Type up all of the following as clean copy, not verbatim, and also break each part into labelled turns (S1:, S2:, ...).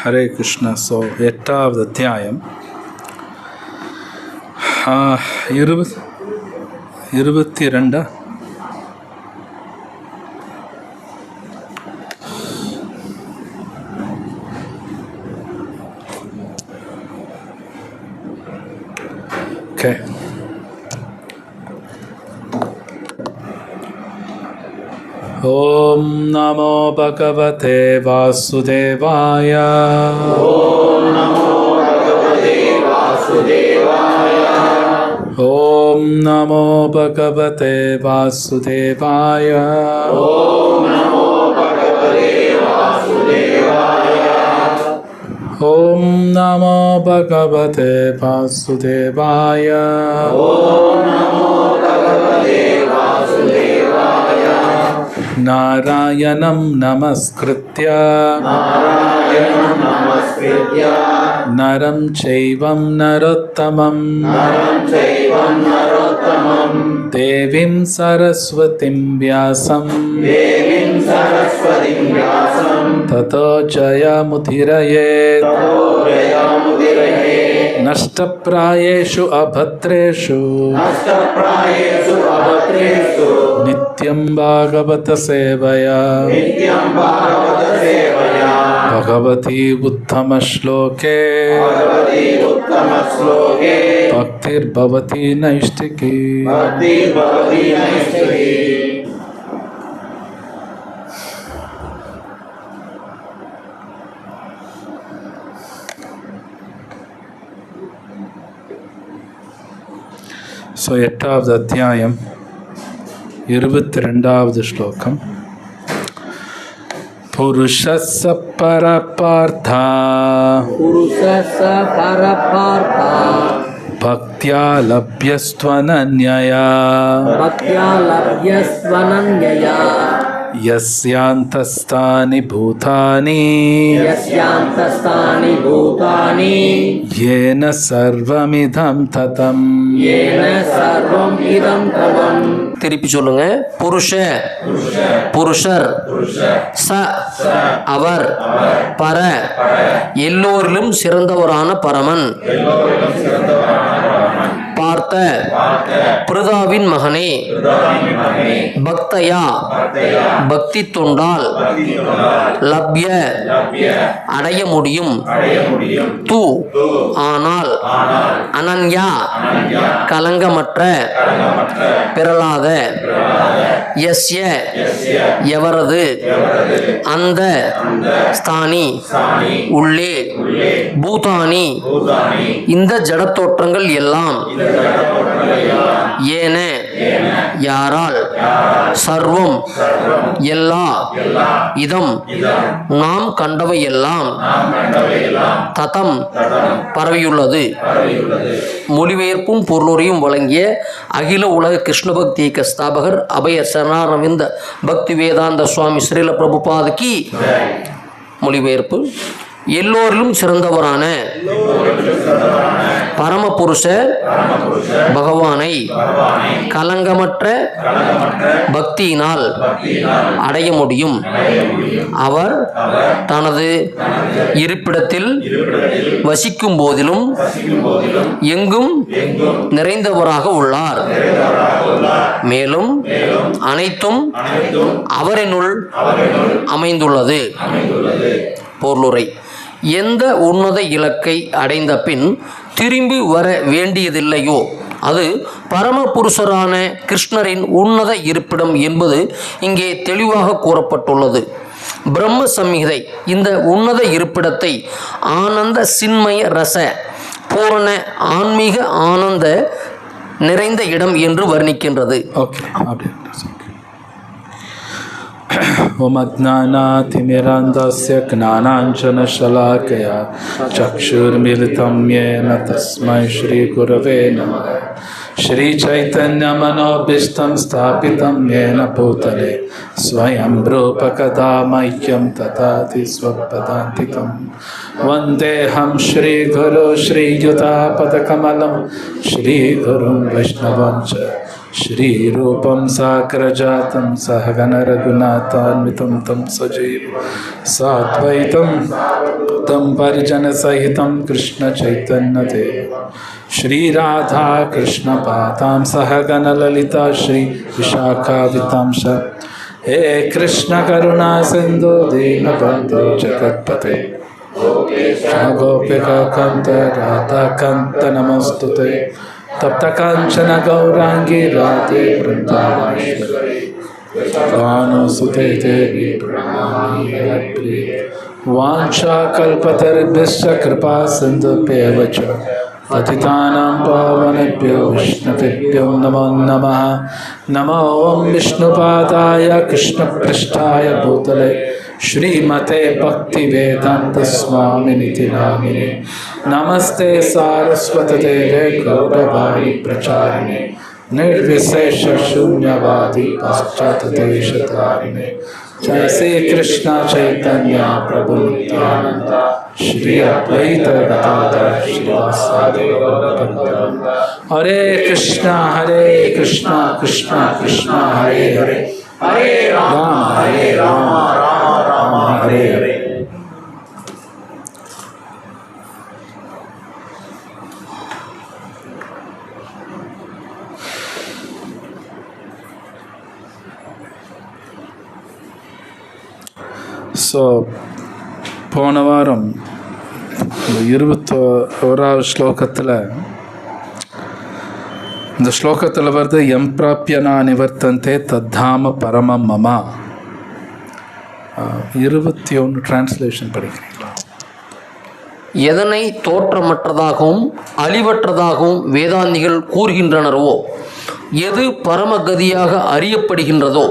S1: Hare Krishna. So 8வது அத்தியாயம் 22. Okay. ஓம் நமோ பகவதே வாசுதேவாய.
S2: ஓம் நமோ பகவதே வாசுதேவாய.
S1: ஓம் நமோ பகவதே வாசுதேவாய.
S2: ஓம் நமோ பகவதே வாசுதேவாய.
S1: ஓம் நமோ பகவதே வாசுதேவாய.
S2: ஓம் நமோ பகவதே வாசுதேவாய.
S1: நாராயணம் நமஸ்கிருத்ய
S2: நாராயணம் நமஸ்கிருத்ய
S1: நரம் சைவம் நரோத்தமம்
S2: நரம் சைவம் நரோத்தமம்
S1: தேவீம் சரஸ்வதிம் வியாசம்
S2: தேவீம் சரஸ்வதிம் வியாசம்
S1: ததோ ஜயமுதிரயேத்.
S2: ததோ ஜயமுதிரயே.
S1: நஷ்டப்ராயேஷு அபத்ரேஷு
S2: நஷ்டப்ராயேஷு அபத்ரேஷு
S1: நித்யம் பாகவத சேவயா
S2: நித்யம் பாகவத சேவயா
S1: பகவதி உத்தம ஸ்லோகே
S2: பகவதி உத்தம ஸ்லோகே
S1: பக்திர்பவதி நைஷ்டிகி.
S2: பக்தி பவதி நைஷ்டிகி.
S1: ஸோ 8வது அத்தியாயம் 22வது ஸ்லோகம். புருஷஸ்ஸ பரபார்த்தா
S3: புருஷஸ்ஸ பரபார்த்தா
S1: பக்த்யா லப்யஸ்த்வனன்யயா
S3: பக்த்யா லப்யஸ்வனன்யயா
S1: யஸ்யாந்தஸ்தானி பூதானி
S3: யஸ்யாந்தஸ்தானி பூதானி
S1: யேன சர்வமிதம் ததம்.
S3: ஏன சர்வம் இதம் தவம். திருப்பி சொல்லுங்க. புருஷர் ச அவர் பர எல்லோரிலும் சிறந்தவரான பரமன் பார்த்த பிரதாவின் மகனே பக்தயா பக்தி தொண்டால் லப்ய அடைய முடியும் து ஆனால் அனன்யா கலங்கமற்ற பிறலாத யஸ்ய எவரது அந்த ஸ்தானி உள்ளே பூதானி இந்த ஜடத்தோற்றங்கள் எல்லாம் ஏன யாரால் சர்வம் எல்லா இதம் நாம் கண்டவையெல்லாம் ததம் பரவியுள்ளது. மொழிபெயர்ப்பும் பொருளுரையும் வழங்கிய அகில உலக கிருஷ்ண பக்தி இயக்க ஸ்தாபகர் அபய சரணாரவிந்த பக்தி வேதாந்த சுவாமி ஸ்ரீல பிரபுபாதுக்கு மொழிபெயர்ப்பு. எல்லோரிலும் சிறந்தவரான பரமபுருஷ பகவானை கலங்கமற்ற பக்தியினால் அடைய முடியும். அவர் தனது இருப்பிடத்தில் வசிக்கும் போதிலும் எங்கும் நிறைந்தவராக உள்ளார். மேலும் அனைத்தும் அவரினுள் அமைந்துள்ளது. பொருளுரை. எந்த உன்னத இலக்கை அடைந்த பின் திரும்பி வர வேண்டியதில்லையோ அது பரமபுருஷரான கிருஷ்ணரின் உன்னத இருப்பிடம் என்பது இங்கே தெளிவாக கூறப்பட்டுள்ளது. பிரம்ம சம்ஹிதை இந்த உன்னத இருப்பிடத்தை ஆனந்த சின்மய ரச பூரண ஆன்மீக ஆனந்த நிறைந்த இடம் என்று வர்ணிக்கின்றது.
S1: ஓம் அஜ்ஞானாதிமிராந்தஸ்ய ஞானாஞ்சனஷலாக்கயா சக்ஷுர்மிலிதம் யேன தஸ்மை ஸ்ரீ குரவே நமः. श्री चैतन्य मनोभीष्टं स्थापितं येन भूतले स्वयं रूप कदा मह्यं ददाति स्वपदान्तिकं. वन्देऽहं श्रीगुरो श्रीयुतापदकमलं श्रीगुरुं वैष्णवं च श्रीरूपं साग्रजातं सहगण रघुनाथान्वितं तं सजीव साद्वैतं तं परिजनसहितं कृष्णचैतन्यदेव श्रीराधा कृष्णपादां सहगण ललिता श्री विशाखावितांश हे कृष्ण करुणा सिंधु दीनबंधु जगत्पते गोपिका कांत राधा कांत नमस्तुते तप्त कांचन गौरांगी राधे वृंदावनेश्वरी भानुसुते देवी प्रणमामि हरिप्रिये वाञ्छाकल्पतरुभ्यश्च कृपा सिन्धुभ्येव च पतितानां पावनेभ्यो वैष्णवेभ्यो नमो नमः। नमो ॐ विष्णुपादाय कृष्णपृष्ठाय भूतले श्रीमते भक्तिवेदान्तस्वामिनिति नामिने नमस्ते सारस्वतदेवे गौरवाणी प्रचारिणे निर्विशेष शून्यवादी पाश्चात्यदेशतारिणे जय श्री कृष्ण चैतन्य प्रभु नित्यानंद श्री अद्वैत गदाधर श्रीवासादि गौरभक्तवृंद। हरे कृष्णा कृष्णा कृष्णा हरे हरे
S2: हरे राम राम हरे हरे।
S1: ஸோ போன வாரம் 21வது ஸ்லோகத்தில் இந்த ஸ்லோகத்தில் வருது எம் பிராப்யனா நிவர்த்தந்தே தத்தாம பரமம் மமா. 21 டிரான்ஸ்லேஷன் படிக்கிறீங்களா?
S3: எதனை தோற்றமற்றதாகவும் அழிவற்றதாகவும் வேதாந்திகள் கூறுகின்றனரோ, எது பரமகதியாக அறியப்படுகின்றதோ,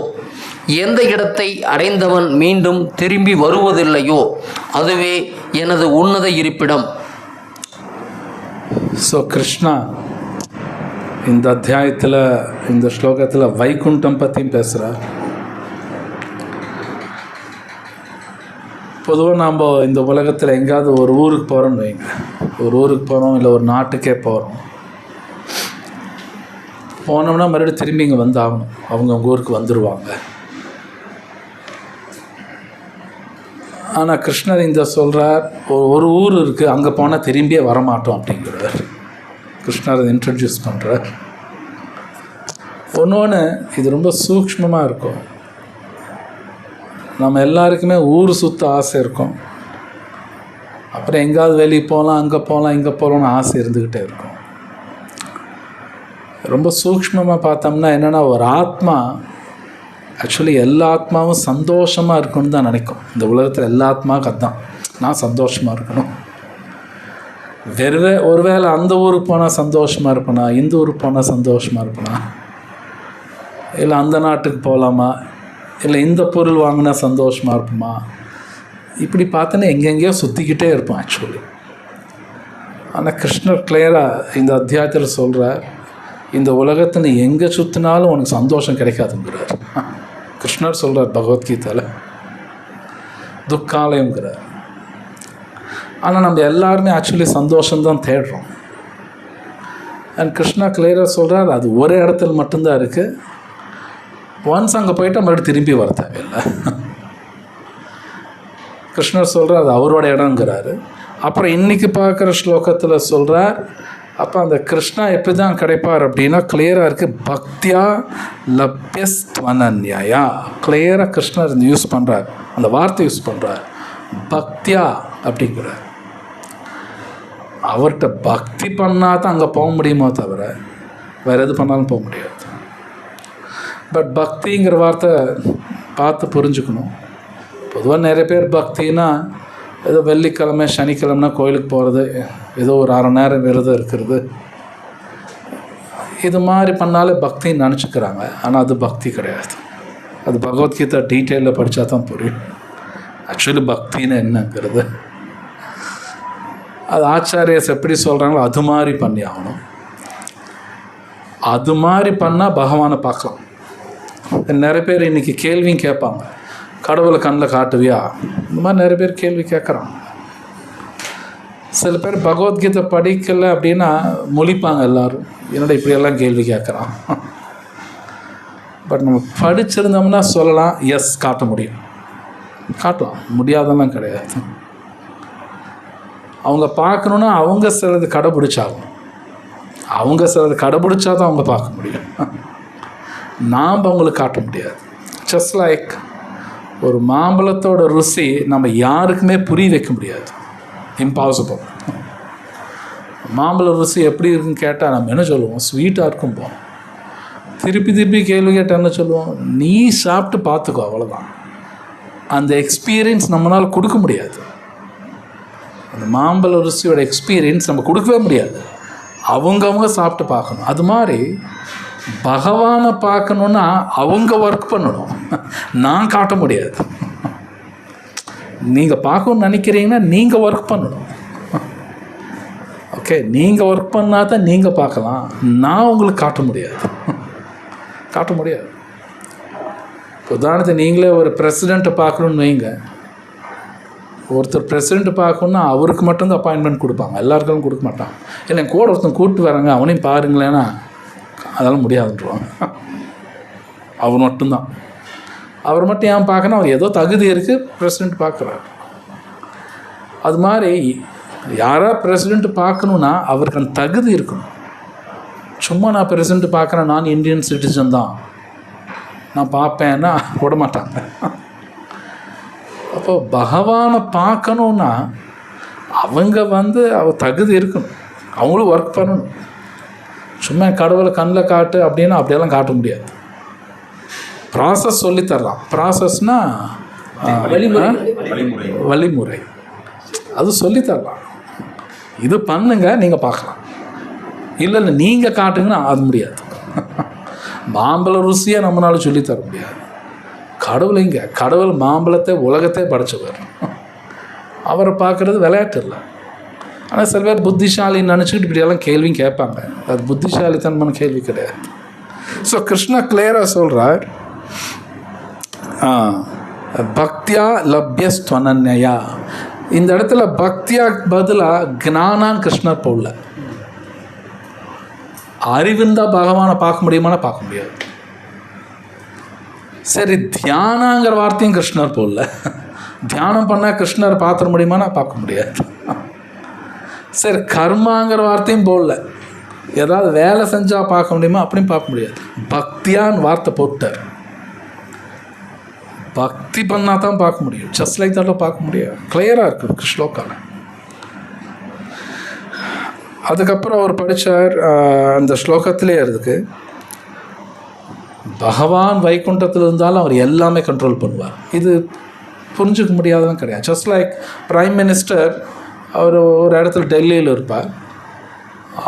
S3: எந்த இடத்தை அடைந்தவன் மீண்டும் திரும்பி வருவதில்லையோ அதுவே எனது உன்னத இருப்பிடம்.
S1: ஸோ கிருஷ்ணா இந்த அத்தியாயத்தில் இந்த ஸ்லோகத்தில் வைகுண்டம் பற்றியும் பேசுகிறார். பொதுவாக நாம் இந்த உலகத்தில் எங்கேயாவது ஒரு ஊருக்கு போகிறோன்னு வைங்க, ஒரு ஊருக்கு போகிறோம் இல்லை ஒரு நாட்டுக்கே போகிறோம், போனோம்னா மறுபடியும் திரும்பி இங்கே வந்து ஆகணும், அவங்க ஊருக்கு வந்துடுவாங்க. ஆனால் கிருஷ்ணர் இந்த சொல்கிறார், ஒரு ஊர் இருக்குது, அங்கே போனால் திரும்பியே வரமாட்டோம் அப்படிங்கிறார். கிருஷ்ணர் அதை இன்ட்ரடியூஸ் பண்ணுறார். ஒன்று இது ரொம்ப சூக்ஷ்மமாக இருக்கும். நம்ம எல்லாருக்குமே ஊர் சுற்ற ஆசை இருக்கும். அப்புறம் எங்கேயாவது வெளியே போகலாம், அங்கே போகலாம், இங்கே போகலான்னு ஆசை இருந்துக்கிட்டே இருக்கும். ரொம்ப சூக்ஷ்மமாக பார்த்தோம்னா என்னென்னா, ஒரு ஆத்மா ஆக்சுவலி எல்லா ஆத்மாவும் சந்தோஷமாக இருக்கணும்னு தான் நினைக்கும். இந்த உலகத்தில் எல்லா ஆத்மாவுக்கு அதுதான், நான் சந்தோஷமாக இருக்கணும். ஒருவேளை அந்த ஊருக்கு போனால் சந்தோஷமாக இருப்பேனா, இந்த ஊருக்கு போனால் சந்தோஷமாக இருப்பேனா, இல்லை அந்த நாட்டுக்கு போகலாமா, இல்லை இந்த பொருள் வாங்கினா சந்தோஷமாக இருப்போமா, இப்படி பார்த்தோன்னா எங்கெங்கேயோ சுற்றிக்கிட்டே இருப்போம் ஆக்சுவலி. ஆனால் கிருஷ்ணர் கிளியராக இந்த அத்தியாயத்தில் சொல்கிறார், இந்த உலகத்தை நீ எங்கே சுற்றினாலும் உனக்கு சந்தோஷம் கிடைக்காதுங்கிறார். கிருஷ்ணர் சொல்கிறார் பகவத்கீதையில், துக்காலயங்கிறார். ஆனால் நம்ம எல்லாருமே ஆக்சுவலி சந்தோஷம்தான் தேடுறோம். அண்ட் கிருஷ்ணா கிளியராக சொல்கிறார், அது ஒரு இடத்துல மட்டும்தான் இருக்குது. ஒன்ஸ் அங்கே போயிட்டால் மறுபடியும் திரும்பி வர தேவையில்லை. கிருஷ்ணர் சொல்கிறார் அது அவரோட இடங்கிறாரு. அப்புறம் இன்றைக்கி பார்க்குற ஸ்லோகத்தில் சொல்கிறார், அப்போ அந்த கிருஷ்ணா எப்படி தான் கிடைப்பார் அப்படின்னா கிளியராக இருக்குது, பக்தியா லப்யஸ்த்வனன்யா. கிளியராக கிருஷ்ணர் யூஸ் பண்ணுறார், அந்த வார்த்தை யூஸ் பண்ணுறார், பக்தியா அப்படிங்கிறார். அவர்கிட்ட பக்தி பண்ணால் தான் அங்கே போக முடியுமோ தவிர வேறு எது பண்ணாலும் போக முடியாது. பட் பக்திங்கிற வார்த்தை பார்த்து புரிஞ்சுக்கணும். பொதுவாக நிறைய பேர் பக்தின்னா ஏதோ வெள்ளிக்கிழமை சனிக்கிழமைனா கோயிலுக்கு போகிறது, ஏதோ ஒரு அரை நேரம் விரதம் இருக்கிறது, இது மாதிரி பண்ணாலே பக்தின்னு நினச்சிக்கிறாங்க. ஆனால் அது பக்தி கிடையாது. அது பகவத்கீதை டீட்டெயிலில் படித்தா தான் புரியும் ஆக்சுவலி பக்தின்னு என்னங்கிறது. அது ஆச்சாரியஸ் எப்படி சொல்கிறாங்களோ அது மாதிரி பண்ணி ஆகணும். அது மாதிரி பண்ணால் பகவானை பார்க்கலாம். நிறைய பேர் இன்றைக்கி கேள்வியும் கேட்பாங்க, கடவுளை கண்ணில் காட்டுவியா, இந்த மாதிரி நிறைய பேர் கேள்வி கேட்குறாங்க. சில பேர் பகவத்கீதை படிக்கலை அப்படின்னா முழிப்பாங்க எல்லாரும், என்னோட இப்படியெல்லாம் கேள்வி கேட்குறான். பட் நம்ம படிச்சிருந்தோம்னா சொல்லலாம், எஸ் காட்ட முடியும், காட்டலாம், முடியாதெல்லாம் கிடையாது. அவங்க பார்க்கணுன்னா அவங்க சிலது கடைப்பிடிச்சாகும், அவங்க சிலது கடைப்பிடிச்சா தான் அவங்க பார்க்க முடியும். நாம் அவங்களுக்கு காட்ட முடியாது. ஜஸ்ட் லைக் ஒரு மாம்பழத்தோட ருசி நம்ம யாருக்குமே புரிய வைக்க முடியாது, இம்பாசிபிள். மாம்பழ ருசி எப்படி இருக்குன்னு கேட்டால் நம்ம என்ன சொல்லுவோம், ஸ்வீட்டாக இருக்கும்போம். திருப்பி திருப்பி கேள்வி கேட்டால் என்ன சொல்லுவோம், நீ சாப்பிட்டு பார்த்துக்கோ, அவ்வளோதான். அந்த எக்ஸ்பீரியன்ஸ் நம்மளால் கொடுக்க முடியாது. அந்த மாம்பழ ருசியோட எக்ஸ்பீரியன்ஸ் நம்ம கொடுக்கவே முடியாது, அவங்கவுங்க சாப்பிட்டு பார்க்கணும். அது மாதிரி பகவானை பார்க்கணுன்னா அவங்க ஒர்க் பண்ணணும், நான் காட்ட முடியாது. நீங்கள் பார்க்கணுன்னு நினைக்கிறீங்கன்னா நீங்கள் ஒர்க் பண்ணணும். ஓகே, நீங்கள் ஒர்க் பண்ணால் தான் நீங்கள் பார்க்கலாம், நான் உங்களுக்கு காட்ட முடியாது, காட்ட முடியாது. உதாரணத்துக்கு நீங்களே ஒரு பிரசிடெண்ட்டை பார்க்கணுன்னு வைங்க. ஒருத்தர் பிரசிடெண்ட்டை பார்க்கணுன்னா அவருக்கு மட்டும்தான் அப்பாயின்மெண்ட் கொடுப்பாங்க, எல்லாருக்கும் கொடுக்க மாட்டாங்க. இல்லை என் கூட ஒருத்தன் கூப்பிட்டு வராங்க, அவனையும் பாருங்களேன்னா அதெல்லாம் முடியாதுன்றவாங்க. அவர் மட்டும்தான், அவர் மட்டும் ஏன் பார்க்கணும், அவர் ஏதோ தகுதி இருக்குது, பிரசிடெண்ட் பார்க்குறாரு. அது மாதிரி யாராவது பிரசிடெண்ட் பார்க்கணுன்னா அவருக்கு அந்த தகுதி இருக்கணும். சும்மா நான் பிரசிடெண்ட் பார்க்குறேன், நான் இந்தியன் சிட்டிசன் தான், நான் பார்ப்பேன்னா விட மாட்டாங்க. அப்போ பகவானை பார்க்கணுன்னா அவங்க அவ தகுதி இருக்கணும், அவங்களும் ஒர்க் பண்ணணும். சும்மா கடவுளை கண்ணில் காட்டு அப்படின்னா அப்படியெல்லாம் காட்ட முடியாது. ப்ராசஸ் சொல்லித்தரலாம். ப்ராசஸ்னால் வழிமுறை, அது சொல்லித்தரலாம். இது பண்ணுங்க, நீங்கள் பார்க்கலாம். இல்லை இல்லை நீங்கள் காட்டுங்கன்னா அது முடியாது. மாம்பழ ருசியை நம்மளால சொல்லித்தர முடியாது. கடவுள் இங்கே, கடவுள் மாம்பழத்தை உலகத்தை படைச்சவர், அவரை பார்க்குறது விளையாட்டு இல்லை. ஆனால் சில பேர் புத்திசாலின்னு நினச்சிக்கிட்டு இப்படியெல்லாம் கேள்வியும் கேட்பாங்க. அது புத்திசாலித்தனமான கேள்வி கிடையாது. ஸோ கிருஷ்ணா கிளியராக சொல்கிறார், பக்தியா லப்யஸ்துவனன்யா. இந்த இடத்துல பக்தியா பதிலாக ஞானான்னு கிருஷ்ணர் போடல. அறிவுந்தான் பகவானை பார்க்க முடியுமானா பார்க்க முடியாது. சரி, தியானங்கிற வார்த்தையும் கிருஷ்ணர் போடல. தியானம் பண்ணால் கிருஷ்ணரை பார்த்துட முடியுமானா பார்க்க முடியாது. சரி, கர்மாங்கிற வார்த்தையும் போடல. ஏதாவது வேலை செஞ்சால் பார்க்க முடியுமா, அப்படியும் பார்க்க முடியாது. பக்தியான்னு வார்த்தை போட்டார். பக்தி பண்ணால் தான் பார்க்க முடியும், ஜஸ்ட் லைக் தட்டில் பார்க்க முடியாது. கிளியராக இருக்குது ஸ்லோகாவில். அதுக்கப்புறம் அவர் படித்தார், அந்த ஸ்லோகத்திலே இருக்குது, பகவான் வைகுண்டத்தில் இருந்தாலும் அவர் எல்லாமே கண்ட்ரோல் பண்ணுவார். இது புரிஞ்சிக்க முடியாதவன் கிடையாது. ஜஸ்ட் லைக் பிரைம் மினிஸ்டர், அவர் ஒரு இடத்துல டெல்லியில் இருப்பார்,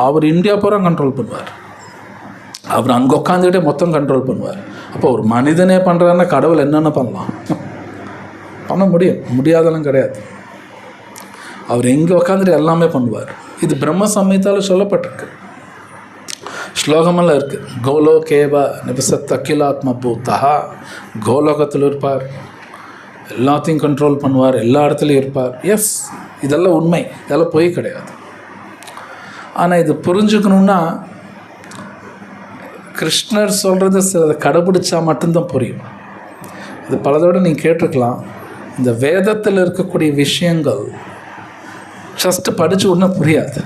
S1: அவர் இந்தியா பூரா கண்ட்ரோல் பண்ணுவார். அவர் அங்கே உட்காந்துக்கிட்டே மொத்தம் கண்ட்ரோல் பண்ணுவார். அப்போ ஒரு மனிதனே பண்ணுறாருன்னா கடவுள் என்னென்ன பண்ணலாம், பண்ண முடியும், முடியாதெல்லாம் கிடையாது. அவர் எங்கே உட்காந்துட்டு எல்லாமே பண்ணுவார். இது பிரம்ம சம்ஹிதால சொல்லப்பட்டிருக்கு, ஸ்லோகமெல்லாம் இருக்குது. கோலோகேவ நிபசத் அகிலாத்ம பூத்தா, கோலோகத்தில் இருப்பார், எல்லாத்தையும் கண்ட்ரோல் பண்ணுவார், எல்லா இடத்துலையும் இருப்பார். எஸ், இதெல்லாம் உண்மை, இதெல்லாம் பொய் கிடையாது. ஆனால் இது புரிஞ்சுக்கணுன்னா கிருஷ்ணர் சொல்கிறது சில கடைபிடிச்சா மட்டும்தான் புரியும். இது பலதோடு நீங்கள் கேட்டிருக்கலாம். இந்த வேதத்தில் இருக்கக்கூடிய விஷயங்கள் ஜஸ்ட்டு படித்து ஒன்றும் புரியாது.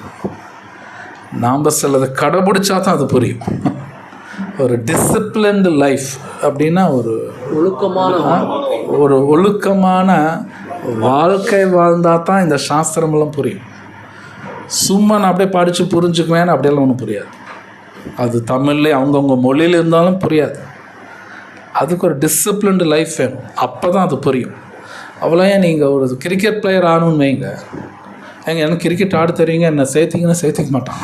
S1: நாம் சிலதை கடைபிடிச்சா தான் அது புரியும். ஒரு டிசிப்ளின்டு லைஃப் அப்படின்னா ஒரு ஒழுக்கமான வாழ்க்கை வாழ்ந்தால் தான் இந்த சாஸ்திரமெல்லாம் புரியும். சும்மா நான் அப்படியே படித்து புரிஞ்சுக்குவேன்னு அப்படியெல்லாம் ஒன்றும் புரியாது. அது தமிழ்லேயே அவங்கவுங்க மொழியில் இருந்தாலும் புரியாது. அதுக்கு ஒரு டிசிப்ளின்டு லைஃப் வேணும், அப்போ தான் அது புரியும். அவ்வளோ ஏன் நீங்கள் ஒரு கிரிக்கெட் பிளேயர் ஆகணும்னு வைங்க, எனக்கு கிரிக்கெட் ஆட தெரியுங்க, என்னை சேர்த்திங்கன்னா சேர்த்திக்க மாட்டான்.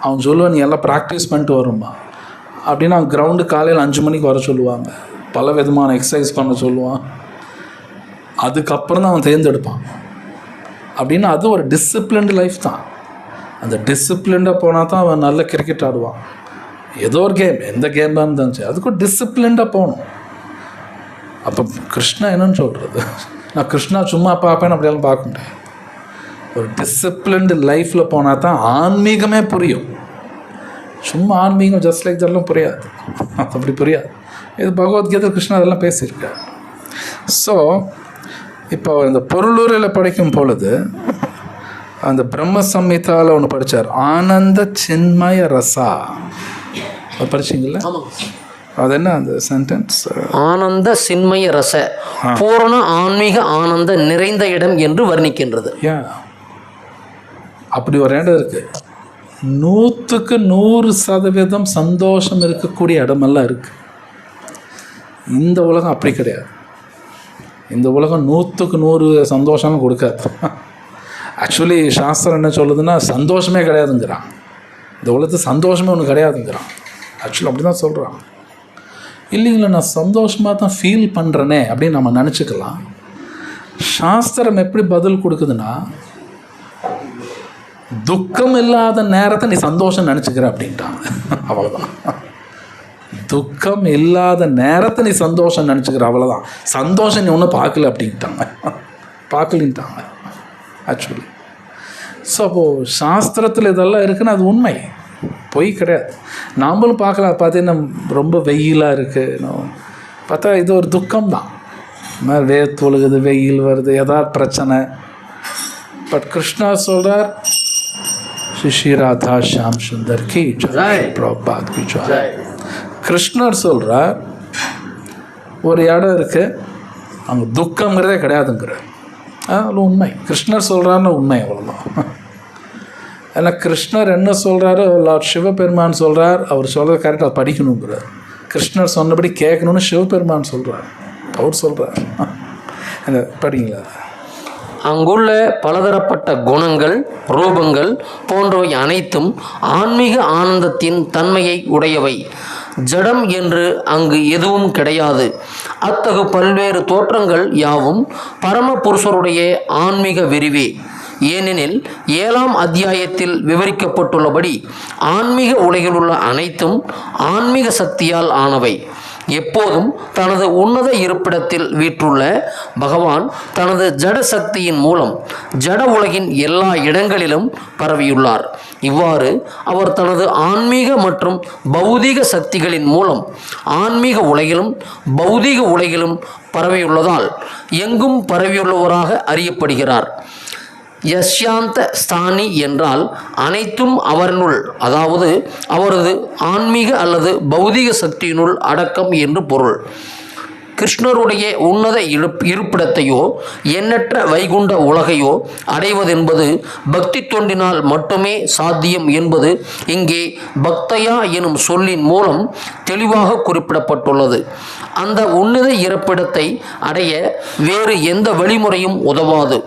S1: அவன் சொல்லுவான், நீ எல்லாம் ப்ராக்டிஸ் பண்ணிட்டு வருமா அப்படின்னா, அவன் கிரவுண்டு காலையில் 5 மணிக்கு வர சொல்லுவாங்க, பல விதமான எக்ஸசைஸ் பண்ண சொல்லுவான், அதுக்கப்புறம் தான் அவன் தேர்ந்தெடுப்பான். அப்படின்னா அது ஒரு டிசிப்ளின்டு லைஃப் தான். அந்த டிசிப்ளின்டாக போனால் தான் அவன் நல்ல கிரிக்கெட் ஆடுவான். ஏதோ ஒரு கேம், எந்த கேமாக இருந்துச்சு, அதுக்கு ஒரு டிசிப்ளின்டாக போகணும். அப்போ கிருஷ்ணா என்னன்னு சொல்கிறது, நான் கிருஷ்ணா சும்மா பார்ப்பேன் அப்படியெல்லாம் பார்க்க முடியாது. ஒரு டிசிப்ளின்டு லைஃப்பில் போனால் தான் ஆன்மீகமே புரியும். சும்மா ஆன்மீகம் ஜஸ்ட் லைக் இதெல்லாம் புரியாது, அப்படி புரியாது. இது பகவத்கீதை கிருஷ்ணா அதெல்லாம் பேசியிருக்கார். ஸோ இப்போ இந்த பொருளுரையில் படிக்கும் பொழுது அந்த பிரம்ம சம்ஹிதாவில் ஒன்று படித்தார், ஆனந்த சின்மய ரசா. அது படிச்சிங்களா? அது என்ன அந்த சென்டென்ஸ்?
S3: ஆனந்த சின்மய ரச பூரண ஆன்மீக ஆனந்த நிறைந்த இடம் என்று வர்ணிக்கின்றது.
S1: அப்படி ஒரு இடம் இருக்குது. 100க்கு 100% சந்தோஷம் இருக்கக்கூடிய இடமெல்லாம் இருக்குது. இந்த உலகம் அப்படி கிடையாது. இந்த உலகம் 100க்கு 100 சந்தோஷம் கொடுக்காது. ஆக்சுவலி சாஸ்திரம் என்ன சொல்லுதுன்னா சந்தோஷமே கிடையாதுங்கிறான். இந்த உலகத்து சந்தோஷமே ஒன்று கிடையாதுங்கிறான். ஆக்சுவலி அப்படி தான் சொல்கிறான். இல்லைங்களா, நான் சந்தோஷமாக தான் ஃபீல் பண்ணுறேனே அப்படின்னு நம்ம நினச்சிக்கலாம். சாஸ்திரம் எப்படி பதில் கொடுக்குதுன்னா, துக்கம் இல்லாத நேரத்தை நீ சந்தோஷம் நினச்சிக்கிற அப்படின்ட்டாங்க. அவ்வளோதான். துக்கம் இல்லாத நேரத்தை நீ சந்தோஷம் நினச்சிக்கிற, அவ்வளோதான். சந்தோஷம் நீ ஒன்றும் பார்க்கல அப்படின்ட்டாங்க, பார்க்கலின்ட்டாங்க ஆக்சுவலி. ஸோ அப்போது சாஸ்திரத்தில் இதெல்லாம் இருக்குன்னு அது உண்மை, பொய் கிடையாது. நாமளும் பார்க்கலாம். பார்த்தீங்கன்னா ரொம்ப வெயிலாக இருக்குது, பார்த்தா இது ஒரு துக்கம்தான். வேர்த்து ஒழுகுது, வெயில் வருது, ஏதாவது பிரச்சனை. பட் கிருஷ்ணா சொல்கிறார், ஸ்ரீ ராதா ஷாம் சுந்தர் கி ஜெய், பிரபுபாத் கி ஜெய். கிருஷ்ணர் சொல்கிறார் ஒரு இடம் இருக்குது அங்கே துக்கங்கிறதே கிடையாதுங்கிறார். அது உண்மை. கிருஷ்ணர் சொல்கிறாருன்னு உண்மை, அவ்வளோதான். ஏன்னா கிருஷ்ணர் என்ன சொல்கிறாரு, லார்ட் சிவபெருமான் சொல்கிறார், அவர் சொல்கிறது கரெக்டாக படிக்கணுங்கிறார். கிருஷ்ணர் சொன்னபடி கேட்கணுன்னு சிவபெருமான் சொல்கிறார், அவர் சொல்கிறார். அந்த படிங்களா?
S3: அங்குள்ள பலதரப்பட்ட குணங்கள், ரூபங்கள் போன்றவை அனைத்தும் ஆன்மீக ஆனந்தத்தின் தன்மையை உடையவை. ஜடம் என்று அங்கு எதுவும் கிடையாது. அத்தகு பல்வேறு தோற்றங்கள் யாவும் பரம புருஷருடைய ஆன்மீக விரிவே. ஏனெனில் 7ஆம் அத்தியாயத்தில் விவரிக்கப்பட்டுள்ளபடி ஆன்மீக உலகில் உள்ள அனைத்தும் ஆன்மீக சக்தியால் ஆனவை. எப்போதும் தனது உன்னத இருப்பிடத்தில் வீற்றுள்ள பகவான் தனது ஜட சக்தியின் மூலம் ஜட உலகின் எல்லா இடங்களிலும் பரவியுள்ளார். இவ்வாறு அவர் தனது ஆன்மீக மற்றும் பௌதீக சக்திகளின் மூலம் ஆன்மீக உலகிலும் பௌதீக உலகிலும் பரவியுள்ளதால் எங்கும் பரவியுள்ளவராக அறியப்படுகிறார். யஷ்யாந்த ஸ்தானி என்றால் அனைத்தும் அவரினுள், அதாவது அவரது ஆன்மீக அல்லது பௌதீக சக்தியினுள் அடக்கம் என்று பொருள். கிருஷ்ணருடைய உன்னத இருப்பிடத்தையோ எண்ணற்ற வைகுண்ட உலகையோ அடைவதென்பது பக்தி தொண்டினால் மட்டுமே சாத்தியம் என்பது இங்கே பக்தயா எனும் சொல்லின் மூலம் தெளிவாக குறிப்பிடப்பட்டுள்ளது. அந்த உன்னத இருப்பிடத்தை அடைய வேறு எந்த வழிமுறையும் உதவாது.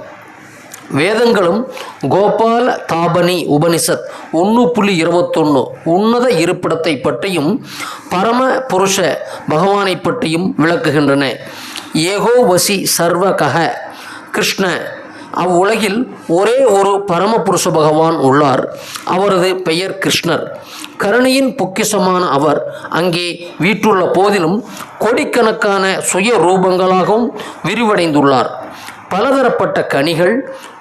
S3: வேதங்களும் கோபால தாபனி உபனிஷத் 1.21 உன்னத இருப்பிடத்தை பற்றியும் பரம புருஷ பகவானை பற்றியும் விளக்குகின்றன. ஏகோ வசி சர்வகஹ கிருஷ்ண. அவ்வுலகில் ஒரே ஒரு பரமபுருஷ பகவான் உள்ளார். அவரது பெயர் கிருஷ்ணர். கருணையின் பொக்கிஷமான அவர் அங்கே வீற்றுள்ள போதிலும் கோடிக்கணக்கான சுய ரூபங்களாகவும் விரிவடைந்துள்ளார். பலதரப்பட்ட கனிகள்,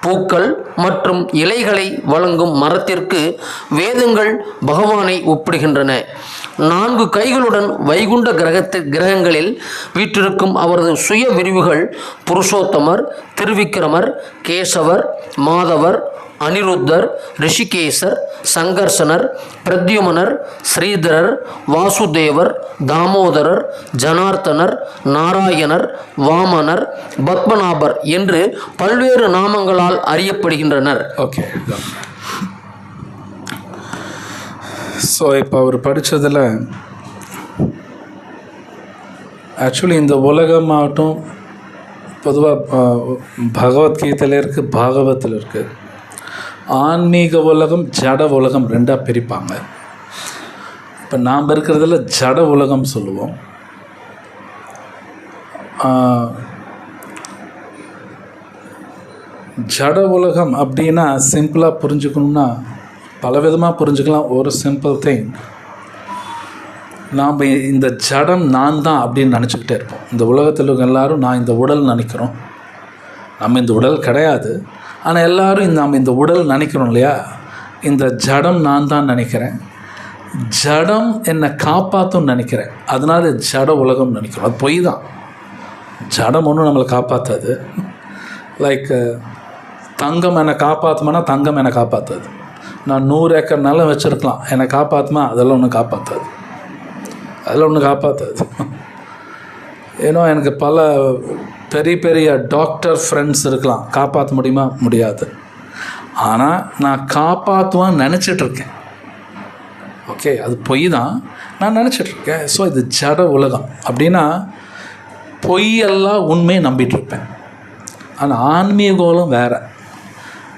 S3: பூக்கள் மற்றும் இலைகளை வழங்கும் மரத்திற்கு வேதங்கள் பகவானை ஒப்பிடுகின்றன. 4 கைகளுடன் வைகுண்ட கிரகங்களில் வீற்றிருக்கும் அவரது சுய விரிவுகள் புருஷோத்தமர், திருவிக்கிரமர், கேசவர், மாதவர், அனிருத்தர், ரிஷிகேசர், சங்கர்ஷனர், பிரத்யுமனர், ஸ்ரீதரர், வாசுதேவர், தாமோதரர், ஜனார்த்தனர், நாராயணர், வாமனர், பத்மநாபர் என்று பல்வேறு நாமங்களால் அறியப்படுகின்றனர்.
S1: ஓகே. ஸோ இப்போ அவர் படித்ததில் ஆக்சுவலி இந்த உலகமாகட்டும் பொதுவாக பகவத்கீதையில் இருக்குது, பாகவத்தில் இருக்குது. ஆன்மீக உலகம், ஜட உலகம் 2ஆக பிரிப்பாங்க. இப்போ நாம் இருக்கிறதுல ஜட உலகம் சொல்லுவோம். ஜட உலகம் அப்படின்னா சிம்பிளாக புரிஞ்சுக்கணுன்னா பலவிதமாக புரிஞ்சுக்கலாம். ஒரு சிம்பிள் திங், நாம் இந்த ஜடம் நான் தான் அப்படின்னு நினச்சிக்கிட்டே இருப்போம். இந்த உலகத்தில் இருக்க எல்லோரும் நான் இந்த உடல் நினைக்கிறோம். நம்ம இந்த உடல் கிடையாது, ஆனால் எல்லோரும் நாம் இந்த உடல் நினைக்கிறோம் இல்லையா? இந்த ஜடம் நான் தான் நினைக்கிறேன். ஜடம் என்னை காப்பாற்றும்னு நினைக்கிறேன், அதனால ஜட உலகம்னு நினைக்கிறோம். அது பொய் தான். ஜடம் ஒன்றும் நம்மளை காப்பாற்றாது. லைக் தங்கம் என்னை காப்பாற்றுமானா தங்கம் என்னை காப்பாற்றாது. நான் 100 ஏக்கர் நிலம் வச்சுருக்கலாம், என்னை காப்பாற்றுமா? அதெல்லாம் ஒன்றும் காப்பாற்றாது. அதெல்லாம் ஒன்றும் காப்பாற்றாது. ஏன்னோ எனக்கு பல பெரிய பெரிய டாக்டர் ஃப்ரெண்ட்ஸ் இருக்கலாம், காப்பாற்ற முடியுமா? முடியாது. ஆனால் நான் காப்பாற்றுவான்னு நினச்சிட்ருக்கேன். ஓகே, அது பொய் தான், நான் நினச்சிட்ருக்கேன். ஸோ இது ஜட உலகம். அப்படின்னா பொய்யெல்லாம் உண்மையை நம்பிட்டுருப்பேன். ஆனால் ஆன்மீகோலம் வேறு.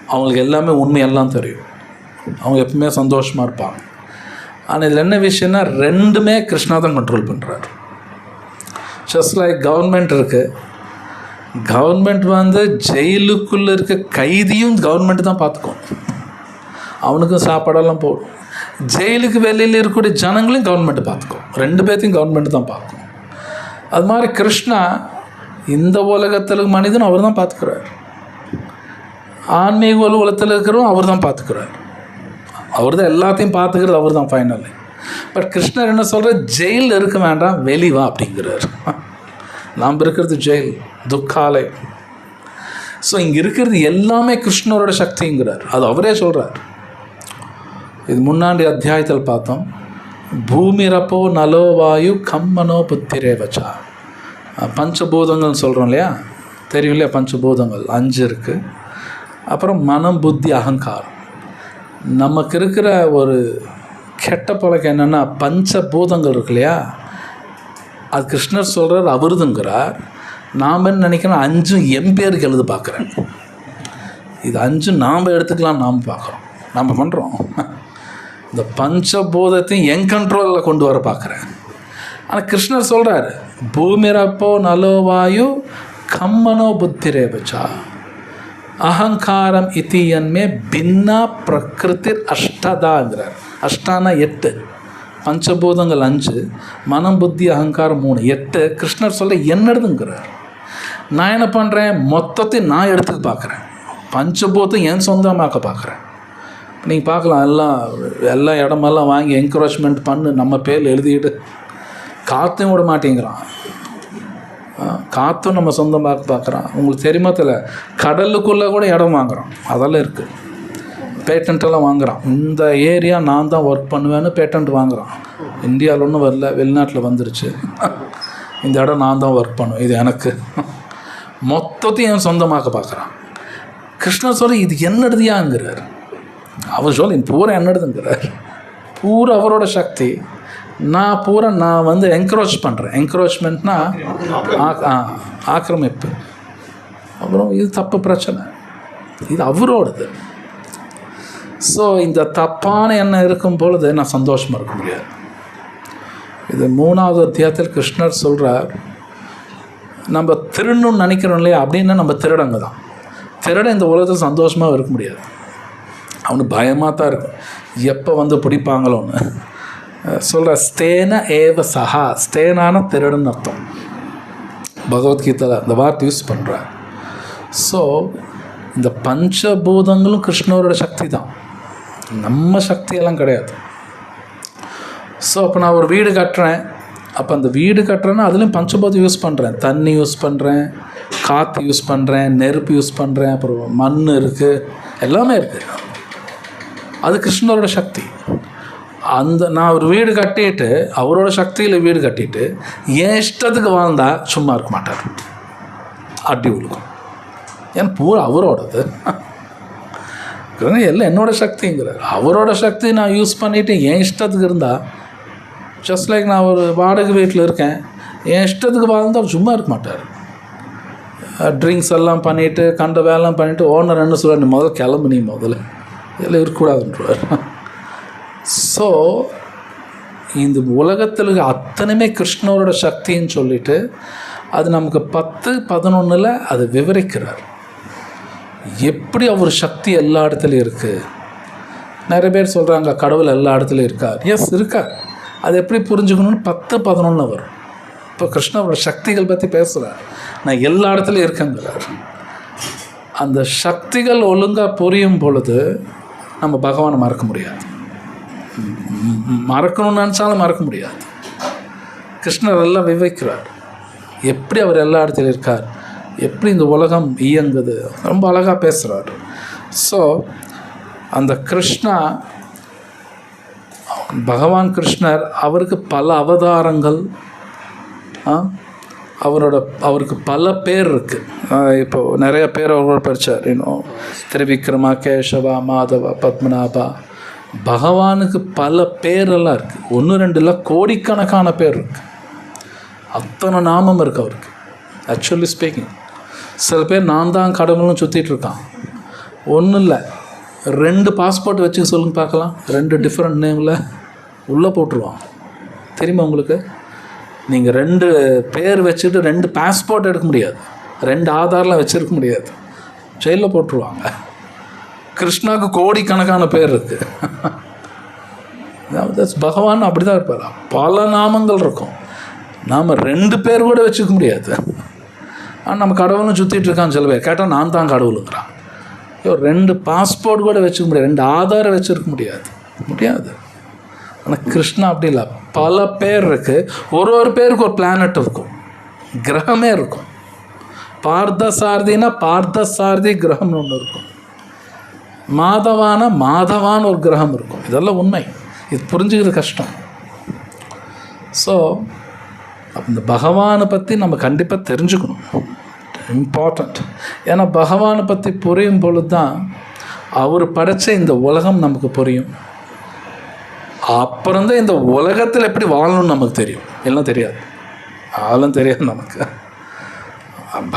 S1: அவங்களுக்கு எல்லாமே உண்மையெல்லாம் தெரியும். அவங்க எப்பவுமே சந்தோஷமாக இருப்பாங்க. ஆனால் இதில் என்ன விஷயம்னா, ரெண்டுமே கிருஷ்ணா தான் கண்ட்ரோல் பண்ணுறாரு. ஜஸ்ட் லைக் கவர்மெண்ட் இருக்குது. கவர்மெண்ட் வந்து ஜெயிலுக்குள்ளே இருக்க கைதியும் கவர்மெண்ட்டு தான் பார்த்துக்கும். அவனுக்கும் சாப்பாடெல்லாம் போடும். ஜெயிலுக்கு வெளியில் இருக்கக்கூடிய ஜனங்களையும் கவர்மெண்ட்டு பார்த்துக்கும். 2 பேர்த்தையும் கவர்மெண்ட்டு தான் பார்க்கும். அது மாதிரி கிருஷ்ணா இந்த உலகத்தில் மனிதனும் அவர் தான் பார்த்துக்கிறார். ஆன்மீக உலகத்தில் இருக்கிறவரும் அவர் தான் பார்த்துக்கிறார். அவர் தான் எல்லாத்தையும் பார்த்துக்கிறது, அவர் தான் ஃபைனல். பட் கிருஷ்ணர் என்ன சொல்கிறார்? ஜெயிலில் இருக்க வேண்டாம், வெளிவா அப்படிங்கிறார். நாம் இருக்கிறது ஜெயில், துக்காலை. ஸோ இங்கே இருக்கிறது எல்லாமே கிருஷ்ணரோட சக்திங்கிறார். அது அவரே சொல்கிறார். இது முன்னாடி அத்தியாயத்தில் பார்த்தோம். பூமிரப்போ நலோ வாயு கம்மனோ புத்திரே வச்சா. பஞ்சபூதங்கள்னு சொல்கிறோம் இல்லையா, தெரியும் இல்லையா? பஞ்சபூதங்கள் 5 இருக்குது. அப்புறம் மனம், புத்தி, அகங்காரம். நமக்கு இருக்கிற ஒரு கெட்ட பழக்கம் என்னென்னா, பஞ்சபூதங்கள் இருக்கு இல்லையா, அது கிருஷ்ணர் சொல்கிறார் அவருதுங்கிறார். நாம் என்ன நினைக்கிறோம்? 5 என் பேருக்கு எழுத பார்க்குறேன். இது 5 நாம் எடுத்துக்கலாம், நாம் பார்க்குறோம், நாம் பண்ணுறோம். இந்த பஞ்சபூதத்தையும் என் கண்ட்ரோலில் கொண்டு வர பார்க்குறேன். ஆனால் கிருஷ்ணர் சொல்கிறார், பூமிரப்போ நலோ வாயு கம்மனோ புத்திரே வச்சா அகங்காரம் இத்தியன்மே பின்னா பிரகிருதி அஷ்டதாங்கிறார். அஷ்டானா 8, பஞ்சபூதங்கள் 5, மனம், புத்தி, அகங்காரம் 3, 8. கிருஷ்ணர் சொல்ல என்னதுங்கிறார். நான் என்ன பண்ணுறேன்? மொத்தத்தையும் நான் எடுத்து பார்க்குறேன். பஞ்சபூதம் என் சொந்தமாக்க பார்க்குறேன். நீங்கள் பார்க்கலாம், எல்லா இடமெல்லாம் வாங்கி என்கரேஜ்மெண்ட் பண்ணு, நம்ம பேரில் எழுதிட்டு காற்றும் விட மாட்டேங்கிறான். காற்றும் நம்ம சொந்தமாக பார்க்குறான். உங்களுக்கு தெரியுமா தெரியல, கடலுக்குள்ளே கூட இடம் வாங்குகிறோம். அதெல்லாம் இருக்குது. பேட்டன்ட்டெல்லாம் வாங்குகிறான். இந்த ஏரியா நான் தான் ஒர்க் பண்ணுவேன்னு பேட்டன்ட் வாங்குகிறான். இந்தியாவில் ஒன்றும் வரல, வெளிநாட்டில் வந்துருச்சு. இந்த இடம் நான் தான் ஒர்க் பண்ணுவேன், இது எனக்கு. மொத்தத்தையும் என் சொந்தமாக்க பார்க்குறான். கிருஷ்ணர் சொல்ல இது என்னடுதியாங்கிறார். அவர் சொல்ல இது பூரா என்னடுதுங்கிறார். பூரா அவரோட சக்தி. நான் வந்து என்கரேஜ் பண்ணுறேன். என்கரேஜ்மெண்ட்னா ஆக்கிரமிப்பு. அப்புறம் இது தப்பு, பிரச்சனை. இது அவரோடது. ஸோ இந்த தப்பான எண்ணம் இருக்கும் பொழுது நான் சந்தோஷமாக இருக்க முடியாது. இது 3வது அத்தியாயத்தில் கிருஷ்ணர் சொல்கிறார், நம்ம திருடணும்னு நினைக்கிறோம் இல்லையா, அப்படின்னா நம்ம திருடங்க தான். திருட இந்த உலகத்தில் சந்தோஷமாக இருக்க முடியாது. அவனுக்கு பயமாக தான் இருக்கும், எப்போ வந்து பிடிப்பாங்களோன்னு. சொல்கிற ஸ்தேன ஏவ சஹா. ஸ்தேனான திருடுன்னு அர்த்தம். பகவத்கீதையில் அந்த வார்த்தை யூஸ் பண்ணுறார். ஸோ இந்த பஞ்சபூதங்களும் கிருஷ்ணரோட சக்தி தான், நம்ம சக்தியெல்லாம் கிடையாது. ஸோ அப்போ நான் ஒரு வீடு கட்டுறேன். அப்போ அந்த வீடு கட்டுறேன்னா அதுலேயும் பஞ்சபூதம் யூஸ் பண்ணுறேன். தண்ணி யூஸ் பண்ணுறேன், காற்று யூஸ் பண்ணுறேன், நெருப்பு யூஸ் பண்ணுறேன், அப்புறம் மண் இருக்குது, எல்லாமே இருக்குது. அது கிருஷ்ணரோட சக்தி. நான் ஒரு வீடு கட்டிட்டு, அவரோட சக்தியில் வீடு கட்டிட்டு என் இஷ்டத்துக்கு வாழ்ந்தால் சும்மா இருக்க மாட்டார், அடி விழுக்கும். ஏன்னா பூரா அவரோடது, எல்லாம் என்னோட சக்திங்கிறார். அவரோட சக்தி நான் யூஸ் பண்ணிவிட்டு என் இஷ்டத்துக்கு இருந்தால், ஜஸ்ட் லைக் நான் ஒரு வாடகை வீட்டில் இருக்கேன், என் இஷ்டத்துக்கு வாழ்ந்தால் சும்மா இருக்க மாட்டார். ட்ரிங்க்ஸ் எல்லாம் பண்ணிவிட்டு கண்ட வேலைலாம் பண்ணிவிட்டு ஓனர் என்ன சொல்கிறார், நீ முதல்ல கிளம்பு, நீ முதல்ல இதெல்லாம் இருக்கக்கூடாதுன்றவர். ஸோ இந்த உலகத்தில் அத்தனையுமே கிருஷ்ணரோட சக்தின்னு சொல்லிட்டு அது நமக்கு 10-11 அது விவரிக்கிறார். எப்படி அவர் சக்தி எல்லா இடத்துலையும் இருக்குது. நிறைய பேர் சொல்கிறாங்க கடவுள் எல்லா இடத்துலையும் இருக்கார். எஸ், இருக்கார். அது எப்படி புரிஞ்சுக்கணும்னு 10-11 வரும். இப்போ கிருஷ்ணரோட சக்திகள் பற்றி பேசுகிறார். நான் எல்லா இடத்துலையும் இருக்கேங்கிறார். அந்த சக்திகள் ஒழுங்காக புரியும் பொழுது நம்ம பகவானை மறக்க முடியாது. மறக்கணும்னு நினச்சாலும் மறக்க முடியாது. கிருஷ்ணர் எல்லாம் விவரிக்கிறார், எப்படி அவர் எல்லா இடத்துலையும் இருக்கார், எப்படி இந்த உலகம் இயங்குது, ரொம்ப அழகாக பேசுகிறார். ஸோ அந்த கிருஷ்ணா, பகவான் கிருஷ்ணர், அவருக்கு பல அவதாரங்கள், அவருக்கு பல பேர் இருக்குது. இப்போது நிறைய பேர் அவர் படித்தார், இன்னும் திரிவிக்ரமா, கேசவா, மாதவா, பத்மநாபா. பகவானுக்கு பல பேரெல்லாம் இருக்குது, 1-2 இல்லை, கோடிக்கணக்கான பேர் இருக்குது. அத்தனை நாமம் இருக்குது அவருக்கு. ஆக்சுவலி ஸ்பீக்கிங், சில பேர் நான் தான் கடவுள்னு சுற்றிட்டு இருக்கான். ஒன்றும் இல்லை, 2 பாஸ்போர்ட் வச்சு சொல்லுங்க பார்க்கலாம், 2 டிஃப்ரெண்ட் நேமில் உள்ளே போட்டுருவான். தெரியுமா உங்களுக்கு? நீங்கள் 2 பேர் வச்சுட்டு 2 பாஸ்போர்ட் எடுக்க முடியாது, 2 ஆதார்லாம் வச்சுருக்க முடியாது, ஜெயிலில் போட்டுருவாங்க. கிருஷ்ணாவுக்கு கோடிக்கணக்கான பேர் இருக்குது. பகவான் அப்படி தான் இருப்பார், பல நாமங்கள் இருக்கும். நாம் 2 பேர் கூட வச்சுக்க முடியாது. ஆனால் நம்ம கடவுள்னு சுற்றிட்டு இருக்கான்னு சில பேர் கேட்டால் நான் தான் கடவுளுங்கிறான். 2 பாஸ்போர்ட் கூட வச்சுக்க முடியாது, 2 ஆதாரம் வச்சுருக்க முடியாது. ஆனால் கிருஷ்ணா அப்படி இல்லை, பல பேர் இருக்குது. ஒரு பேருக்கு ஒரு பிளானட் இருக்கும், கிரகமே இருக்கும். பார்த்தசாரதினா பார்த்தசாரதி கிரகம்னு ஒன்று இருக்கும், மாதவான ஒரு கிரகம் இருக்கும். இதெல்லாம் உண்மை, இது புரிஞ்சுக்கிறது கஷ்டம். ஸோ இந்த பகவானை பற்றி நம்ம கண்டிப்பாக தெரிஞ்சுக்கணும், இம்பார்ட்டண்ட். ஏன்னா பகவானை பற்றி புரியும் பொழுது தான் அவர் படைச்ச இந்த உலகம் நமக்கு புரியும். அப்புறம்தான் இந்த உலகத்தில் எப்படி வாழணும்னு நமக்கு தெரியும். எல்லாம் தெரியாது, அதெல்லாம் தெரியாது நமக்கு.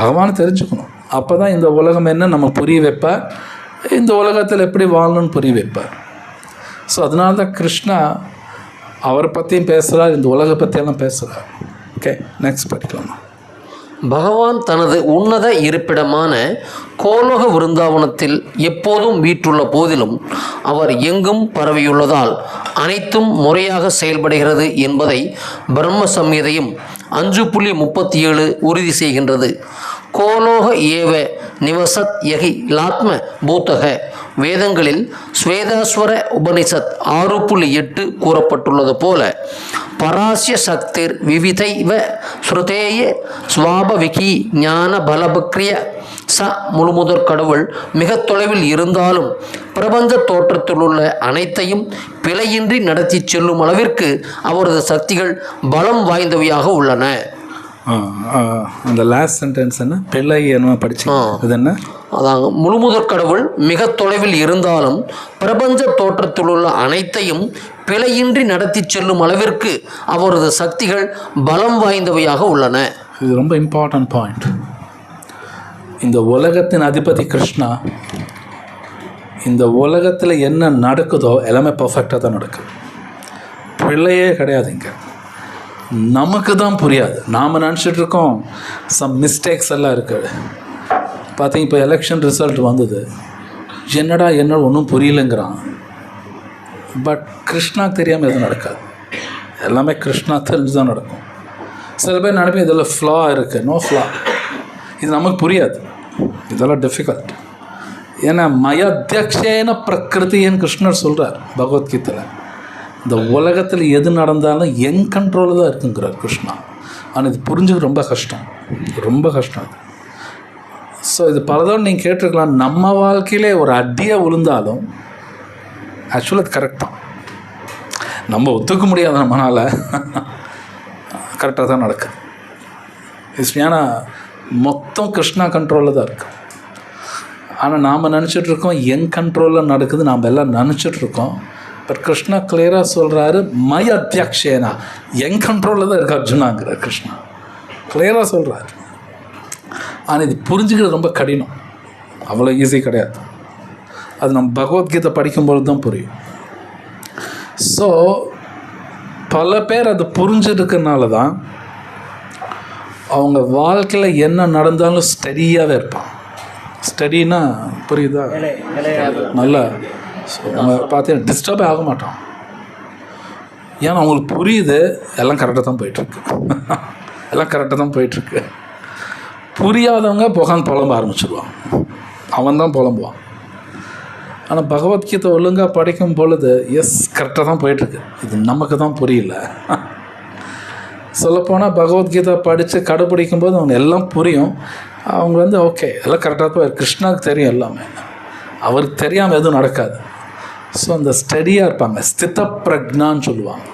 S1: பகவானை தெரிஞ்சுக்கணும், அப்போ தான் இந்த உலகம் என்ன நம்ம புரிய வைப்பார், இந்த உலகத்தில் எப்படி வாழணும்னு புரிய வைப்பார். ஸோ அதனால தான் கிருஷ்ணா அவரை பற்றியும் பேசுகிறார், இந்த உலகை பற்றியெல்லாம் பேசுகிறார். ஓகே, நெக்ஸ்ட் படிக்கலாமா?
S3: பகவான் தனது உன்னத இருப்பிடமான கோலோக விருந்தாவனத்தில் எப்போதும் வீற்றுள்ள போதிலும் அவர் எங்கும் பரவியுள்ளதால் அனைத்தும் முறையாக செயல்படுகிறது என்பதை பிரம்ம சம்ஹிதையும் 5.37 உறுதி செய்கின்றது. கோலோக ஏவ நிவசத் யகி லாத்ம பூத்தக. வேதங்களில் ஸ்வேதாஸ்வர உபனிஷத் 6.8 கூறப்பட்டுள்ளது போல பராசிய சக்திர் விவிதைவ ஸ்ருதேய ஸ்வாபவிகி ஞான பலபக்ரிய ச. முழுமுதற் கடவுள் மிக தொலைவில் இருந்தாலும் பிரபஞ்ச தோற்றத்தில் உள்ள அனைத்தையும் பிழையின்றி நடத்தி செல்லும் அளவிற்கு அவரது சக்திகள் பலம் வாய்ந்தவையாக உள்ளன.
S1: அந்த லாஸ்ட் சென்டென்ஸ் என்ன? பிள்ளை என்ன படிச்சு இது என்ன?
S3: அதாங்க, முழுமுதற் கடவுள் மிக தொலைவில் இருந்தாலும் பிரபஞ்ச தோற்றத்தில் உள்ள அனைத்தையும் பிழையின்றி நடத்தி செல்லும் அளவிற்கு அவரது சக்திகள் பலம் வாய்ந்தவையாக உள்ளன.
S1: இது ரொம்ப இம்பார்ட்டன்ட் பாயிண்ட். இந்த உலகத்தின் அதிபதி கிருஷ்ணா. இந்த உலகத்தில் என்ன நடக்குதோ எல்லாமே பர்ஃபெக்டாக தான் நடக்குது, பிள்ளையே கிடையாது. இங்கே நமக்கு தான் புரியாது, நாம் நினச்சிட்டு இருக்கோம் சம் மிஸ்டேக்ஸ் எல்லாம் இருக்குது. பார்த்தீங்க, இப்போ எலெக்ஷன் ரிசல்ட் வந்தது, என்னடா ஒன்றும் புரியலைங்கிறான். பட் கிருஷ்ணா தெரியாமல் எதுவும் நடக்காது, எல்லாமே கிருஷ்ணா தெரிஞ்சு தான் நடக்கும். சில பேர் நினைப்பேன் இதில் ஃப்ளா இருக்குது, நோ ஃப்ளா. இது நமக்கு புரியாது, இதெல்லாம் டிஃபிகல்ட். ஏன்னா மயத்தியக்ஷேன பிரகிருத்தின்னு கிருஷ்ணர் சொல்கிறார் பகவத்கீதையில். இந்த உலகத்தில் எது நடந்தாலும் என் கண்ட்ரோலில் தான் இருக்குங்கிறார் கிருஷ்ணா. ஆனால் இது புரிஞ்சுக்க ரொம்ப கஷ்டம், ரொம்ப கஷ்டம். ஸோ இது பலதோடு நீங்கள் கேட்டிருக்கலாம், நம்ம வாழ்க்கையிலே ஒரு அடியை விழுந்தாலும் ஆக்சுவலாக அது கரெக்ட் தான், நம்ம ஒத்துக்க முடியாத நம்மளால் கரெக்டாக தான் நடக்குது. ஏன்னா மொத்தம் கிருஷ்ணா கண்ட்ரோலில் தான் இருக்குது. ஆனால் நாம் நினச்சிட்ருக்கோம் என் கண்ட்ரோலில் நடக்குது, நாம் எல்லாம் நினச்சிட்ருக்கோம். பட் கிருஷ்ணா கிளியராக சொல்கிறாரு, மய அத்தியக்ஷேனா, என் கண்ட்ரோலில் தான் இருக்குது அர்ஜுனாங்கிறார் கிருஷ்ணா, கிளியராக சொல்கிறார். ஆனால் இது புரிஞ்சுக்கிறது ரொம்ப கடினம், அவ்வளோ ஈஸி கிடையாது. அது நம்ம பகவத்கீதை படிக்கும்பொழுது தான் புரியும். ஸோ பல பேர் அது புரிஞ்சிருக்கிறதுனால தான் அவங்க வாழ்க்கையில் என்ன நடந்தாலும் ஸ்டடியாகவே இருப்பான். ஸ்டடினா புரியுதா? நல்லா நம்ம பார்த்தீங்கன்னா டிஸ்டர்பே ஆக மாட்டான். ஏன்னா அவங்களுக்கு புரியுது எல்லாம் கரெக்டாக தான் போயிட்டுருக்கு, எல்லாம் கரெக்டாக தான் போயிட்டுருக்கு. புரியாதவங்க புகான் புலம்ப ஆரம்பிச்சிடுவான், அவன் தான் புலம்புவான். ஆனால் பகவத்கீதை ஒழுங்காக படிக்கும் பொழுது கரெக்டாக தான் போயிட்டுருக்கு. இது நமக்கு தான் புரியல. சொல்லப்போனால் பகவத்கீதை படித்து கடைப்பிடிக்கும் போது அவங்க எல்லாம் புரியும். அவங்க வந்து ஓகே எல்லாம் கரெக்டாக தான் கிருஷ்ணாவுக்கு தெரியும் எல்லாமே, அவருக்கு தெரியாமல் எதுவும் நடக்காது. ஸோ அந்த ஸ்டடியாக இருப்பாங்க, ஸ்தித பிரக்னான்னு சொல்லுவாங்க.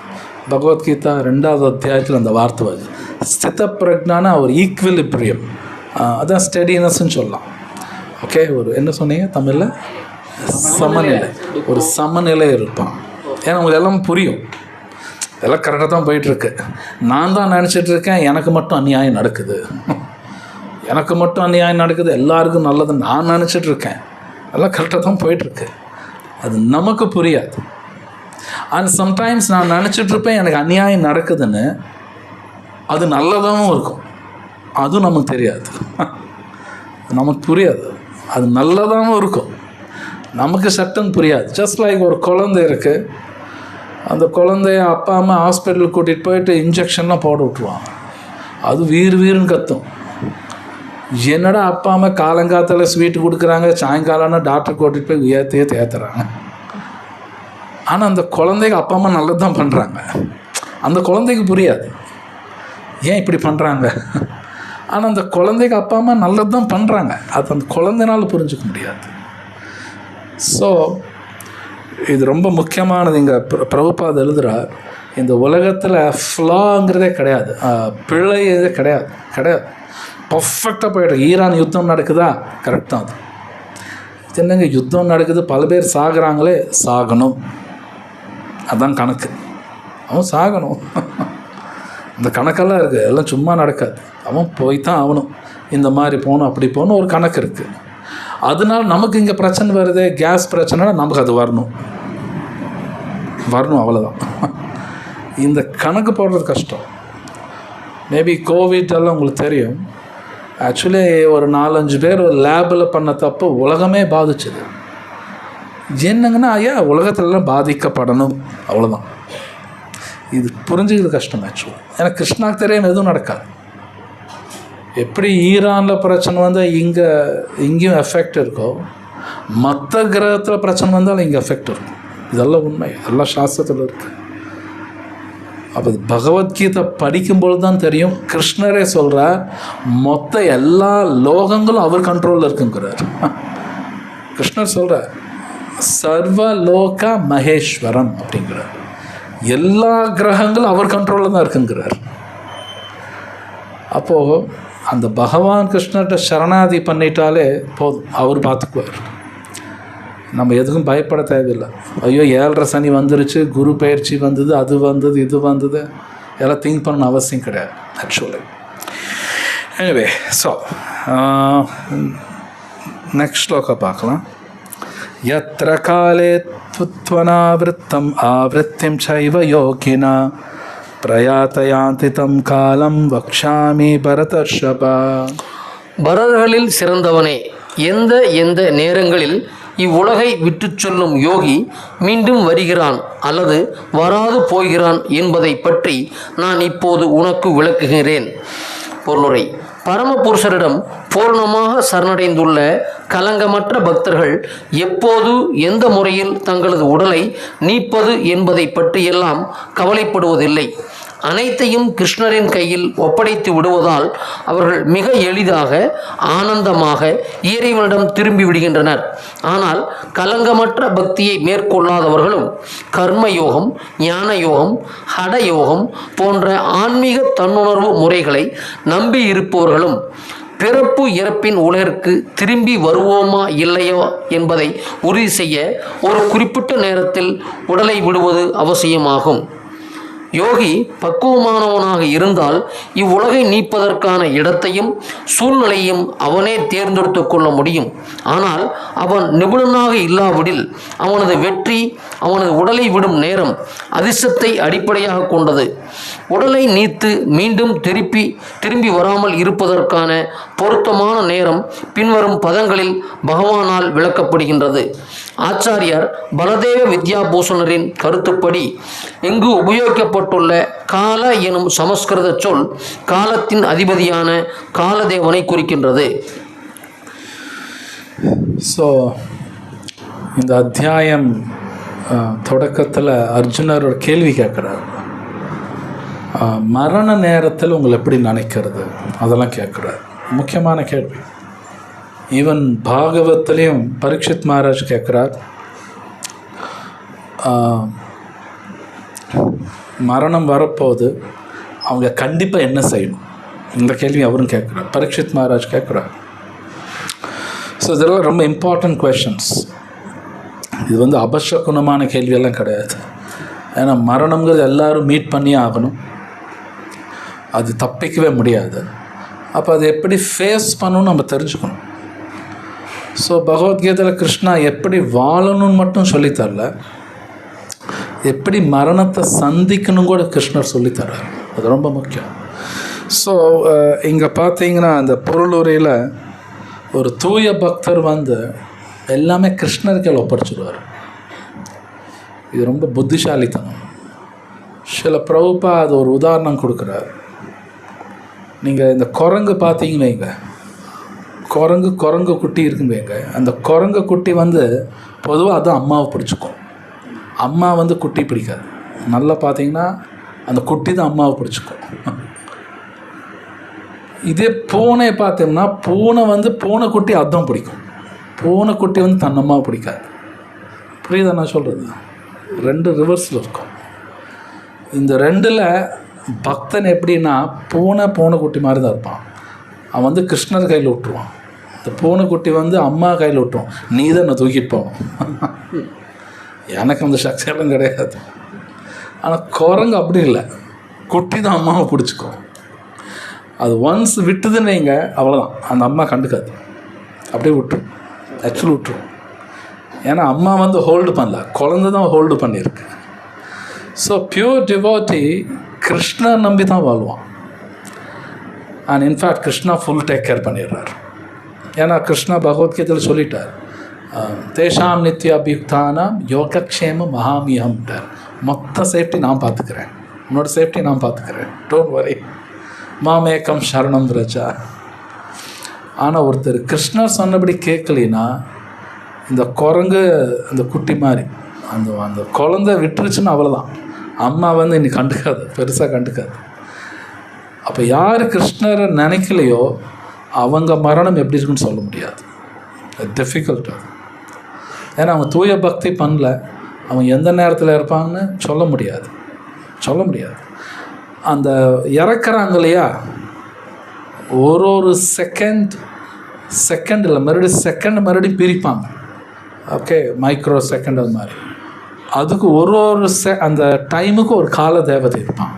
S1: பகவத்கீதா 2வது அத்தியாயத்தில் அந்த வார்த்தை வருது. ஸ்தித பிரக்னான ஒரு ஈக்குவலிப்ரியம், அதான் ஸ்டெடினஸ்ன்னு சொல்லலாம். ஓகே, ஒரு என்ன சொன்னீங்க தமிழில்? சமநிலை. ஒரு சமநிலை இருப்பான். ஏன்னா உங்களுக்கு எல்லாம் புரியும், எல்லாம் கரெக்டாக தான் போயிட்டுருக்கு. நான் தான் நினச்சிட்ருக்கேன் எனக்கு மட்டும் அநியாயம் நடக்குது, எனக்கு மட்டும் அநியாயம் நடக்குது, எல்லாருக்கும் நல்லது நான் நினச்சிட்ருக்கேன். எல்லாம் கரெக்டாக தான் போயிட்டுருக்கு. அது நமக்கு புரியாது. அண்ட் சம்டைம்ஸ் நான் நினச்சிட்ருப்பேன் எனக்கு அநியாயம் நடக்குதுன்னு, அது நல்லதாகவும் இருக்கும், அதுவும் நமக்கு தெரியாது, நமக்கு புரியாது. அது நல்லதாகவும் இருக்கும், நமக்கு சட்டம் புரியாது. ஜஸ்ட் லைக் ஒரு குழந்தை இருக்குது, அந்த குழந்தைய அப்பா அம்மா ஹாஸ்பிட்டலுக்கு கூட்டிகிட்டு போயிட்டு இன்ஜெக்ஷன்லாம் போட விட்ருவாங்க. அது வீருன்னு கத்தும். என்னடா அப்பா அம்மா காலங்காலத்தில் ஸ்வீட்டு கொடுக்குறாங்க, சாயங்காலம்னா டாக்டர் கூட்டிகிட்டு போய் ஏற்றுறாங்க. ஆனால் அந்த குழந்தைக்கு அப்பா அம்மா நல்லது தான் பண்ணுறாங்க, அந்த குழந்தைக்கு புரியாது ஏன் இப்படி பண்ணுறாங்க. ஆனால் அந்த குழந்தைக்கு அப்பா அம்மா நல்லது தான் பண்ணுறாங்க, அது அந்த குழந்தைனால புரிஞ்சிக்க முடியாது. ஸோ இது ரொம்ப முக்கியமானது. இங்கே பிரபுபாத் எழுதுகிறார், இந்த உலகத்தில் ஃப்ளாங்கிறதே கிடையாது, பிழை இதே கிடையாது, பர்ஃபெக்டாக போய்ட்டு. ஈரான் யுத்தம் நடக்குதா, கரெக்டாக அது. இது என்னங்க யுத்தம் நடக்குது, பல பேர் சாகுறாங்களே, சாகணும், அதுதான் கணக்கு, அவன் சாகணும். இந்த கணக்கெல்லாம் இருக்குது, எல்லாம் சும்மா நடக்காது, அவன் போய் தான் ஆகணும். இந்த மாதிரி போகணும், அப்படி போகணும், ஒரு கணக்கு இருக்குது. அதனால் நமக்கு இங்கே பிரச்சனை வருது, கேஸ் பிரச்சனைனா நமக்கு அது வரணும், அவ்வளோதான். இந்த கணக்கு போடுறது கஷ்டம். மேபி கோவிட் எல்லாம் உங்களுக்கு தெரியும், ஆக்சுவலி ஒரு 4-5 பேர் ஒரு லேபில் பண்ண தப்பு உலகமே பாதிச்சுது. என்னங்கன்னா ஐயா உலகத்துலலாம் பாதிக்கப்படணும், அவ்வளோதான். இது புரிஞ்சுக்கிறது கஷ்டம் ஆக்சுவலி. ஏன்னா கிருஷ்ணாக்கு தெரியாமல் எதுவும் நடக்காது. எப்படி ஈரானில் பிரச்சனை வந்தால் இங்கேயும் எஃபெக்ட் இருக்கோ, மற்ற கிரகத்தில் பிரச்சனை வந்தாலும் இங்கே எஃபெக்ட் இருக்கும். இதெல்லாம் உண்மை, இதெல்லாம் சாஸ்திரத்தில் இருக்குது. அப்போ பகவத்கீதை படிக்கும்பொழுது தான் தெரியும். கிருஷ்ணரே சொல்கிறார், மொத்த எல்லா லோகங்களும் அவர் கண்ட்ரோலில் இருக்குங்கிறார். கிருஷ்ணர் சொல்கிறார், சர்வ லோக மகேஸ்வரம் அப்படிங்கிறார். எல்லா கிரகங்களும் அவர் கண்ட்ரோலில் தான் இருக்குங்கிறார். அப்போது அந்த பகவான் கிருஷ்ணர்கிட்ட சரணாதி பண்ணிட்டாலே போதும், அவர் பார்த்துக்குவார். நம்ம எதுக்கும் பயப்பட தேவையில்லை. ஐயோ 7.5 சனி வந்துருச்சு, குரு பயிற்சி வந்தது, அது வந்தது, இது வந்தது, எல்லாம் திங்க் பண்ண அவசியம் கிடையாது ஆக்சுவலி. எனிவே, ஸோ நெக்ஸ்ட் ஸ்லோகம் பார்க்கலாம். யத்ர காலே த்வனாவிருத்தம் ஆவிருத்திம் சைவ யோகினா பிரயாத்தயாந்தி தம் காலம் வக்ஷாமி பரதர்ஷபா.
S3: பரதர்களில் சிறந்தவனே, எந்த நேரங்களில் இவ்வுலகை விட்டு சொல்லும் யோகி மீண்டும் வருகிறான் அல்லது வராது போகிறான் என்பதை பற்றி நான் இப்போது உனக்கு விளக்குகிறேன். பொருளுரை. பரமபுருஷரிடம் பூர்ணமாக சரணடைந்துள்ள கலங்கமற்ற பக்தர்கள் எப்போது எந்த முறையில் தங்களது உடலை நீப்பது என்பதை பற்றியெல்லாம் கவலைப்படுவதில்லை. அனைத்தையும் கிருஷ்ணரின் கையில் ஒப்படைத்து விடுவதால் அவர்கள் மிக எளிதாக ஆனந்தமாக இறைவனிடம் திரும்பி விடுகின்றனர். ஆனால் கலங்கமற்ற பக்தியை மேற்கொள்ளாதவர்களும் கர்மயோகம், ஞான யோகம், ஹடயோகம் போன்ற ஆன்மீக தன்னுணர்வு முறைகளை நம்பி இருப்பவர்களும் பிறப்பு இறப்பின் உலகிற்கு திரும்பி வருவோமா இல்லையோ என்பதை உறுதி செய்ய ஒரு குறிப்பிட்ட நேரத்தில் உடலை விடுவது அவசியமாகும். யோகி பக்குவமானவனாக இருந்தால் இவ்வுலகை நீப்பதற்கான இடத்தையும் சூழ்நிலையும் அவனே தேர்ந்தெடுத்து கொள்ள முடியும். ஆனால் அவன் நிபுணனாக இல்லாவிடில் அவனது வெற்றி அவனது உடலை விடும் நேரம் அதிர்ஷ்டத்தை அடிப்படையாக கொண்டது. உடலை நீத்து மீண்டும் திரும்பி வராமல் இருப்பதற்கான பொருத்தமான நேரம் பின்வரும் பதங்களில் பகவானால் விளக்கப்படுகின்றது. ஆச்சாரியார் பலதேவ வித்யாபூஷணரின் கருத்துப்படி இங்கு உபயோகிக்கப்பட்டுள்ள கால எனும் சமஸ்கிருத சொல் காலத்தின் அதிபதியான காலதேவனை குறிக்கின்றது.
S1: ஸோ இந்த அத்தியாயம் தொடக்கத்தில் அர்ஜுனர் ஒரு கேள்வி கேட்குறார். மரண நேரத்தில் உங்களை எப்படி நினைக்கிறது அதெல்லாம் கேட்குறார். முக்கியமான கேள்வி. ஈவன் பாகவத்திலையும் பரீட்சித் மகாராஜ் கேட்குறார், மரணம் வரப்போது அவங்க கண்டிப்பாக என்ன செய்யணும், இந்த கேள்வி அவரும் கேட்குறார், பரீட்சித் மகாராஜ் கேட்குறார். ஸோ இதெல்லாம் ரொம்ப இம்பார்ட்டண்ட் கொஷின்ஸ். இது வந்து அபசகுணமான கேள்வியெல்லாம் கிடையாது. ஏன்னா மரணங்கிறது எல்லோரும் மீட் பண்ணியே ஆகணும், அது தப்பிக்கவே முடியாது. அப்போ அதை எப்படி ஃபேஸ் பண்ணணும்னு நம்ம தெரிஞ்சுக்கணும். ஸோ பகவத்கீதையில் கிருஷ்ணா எப்படி வாழணும்னு மட்டும் சொல்லித்தரல, எப்படி மரணத்தை சந்திக்கணும் கூட கிருஷ்ணர் சொல்லித்தர்றார். அது ரொம்ப முக்கியம். ஸோ இங்கே பார்த்தீங்கன்னா அந்த பொருளுரையில் ஒரு தூய பக்தர் வந்து எல்லாமே கிருஷ்ணருக்கு ஒப்படைச்சிடுவார். இது ரொம்ப புத்திசாலித்தனம். சில பிரபுப்பா அது ஒரு உதாரணம் கொடுக்குறார். நீங்கள் இந்த குரங்கு பார்த்தீங்கன்னு வைங்க, குரங்கு குட்டி இருக்குன்னு வைங்க. அந்த குரங்கு குட்டி வந்து பொதுவாக அது அம்மாவை பிடிச்சிக்கும், அம்மா வந்து குட்டி பிடிக்காது. நல்லா பார்த்தீங்கன்னா அந்த குட்டி தான் அம்மாவை பிடிச்சிக்கும். இதே பூனை பார்த்தோம்னா பூனை வந்து பூனைக்குட்டி அதான் பிடிக்கும், பூனைக்குட்டி வந்து தன் அம்மாவை பிடிக்காது. புரியுதா நான் சொல்கிறது? ரெண்டு ரிவர்ஸில் இருக்கும். இந்த ரெண்டில் பக்தன் எப்படின்னா பூனைக்குட்டி மாதிரி தான் இருப்பான். அவன் வந்து கிருஷ்ணர் கையில் விட்டுருவான், இந்த பூனைக்குட்டி வந்து அம்மா கையில் விட்டுருவான். நீ தான் நான் தூக்கிட்டு போகணும், எனக்கு அந்த சக்தியெல்லாம் கிடையாது. ஆனால் குரங்கு அப்படி இல்லை, குட்டி தான் அம்மாவை பிடிச்சிக்கும். அது ஒன்ஸ் விட்டுதுன்னு வைங்க, அவ்வளோதான், அந்த அம்மா கண்டுக்காது, அப்படியே விட்டுரும், ஆக்சுவலி விட்டுரும். ஏன்னா அம்மா வந்து ஹோல்டு பண்ணல, குழந்தை தான் ஹோல்டு பண்ணியிருக்கு. ஸோ பியூர் டிவோட்டி கிருஷ்ணர் நம்பி தான் வாழ்வான். And in fact Krishna full take care பண்ணிடுறார். ஏன்னா கிருஷ்ணா பகவத்கீதையில் சொல்லிட்டார், தேஷாம் நித்திய அபியுக்தானாம் யோகக்ஷேம மகாமியம்ட்டார். மொத்த சேஃப்டி நான் பார்த்துக்கிறேன், உன்னோட சேஃப்டி நான் பார்த்துக்கிறேன், டோன்ட் வரி, மாமேக்கம் சரணம் ரஜா. ஆனால் ஒருத்தர் கிருஷ்ணர் சொன்னபடி கேட்கலினா இந்த குரங்கு அந்த குட்டி மாதிரி அந்த குழந்தை விட்டுருச்சுன்னு அவ்வளோதான், அம்மா வந்து இன்னைக்கு கண்டுக்காது, பெருசாக கண்டுக்காது. அப்போ யார் கிருஷ்ணரை நினைக்கலையோ அவங்க மரணம் எப்படி இருக்குன்னு சொல்ல முடியாது, டிஃபிகல்ட். ஏன்னா அவங்க தூய பக்தி பண்ணல, அவங்க எந்த நேரத்தில் இருப்பாங்கன்னு சொல்ல முடியாது. அந்த இறக்குறாங்க இல்லையா, ஒரு செகண்டில் மறுபடியும் பிரிப்பாங்க. ஓகே, மைக்ரோ செகண்ட் அது மாதிரி. அதுக்கு ஒரு அந்த டைமுக்கு ஒரு கால தேவதை இருப்பான்.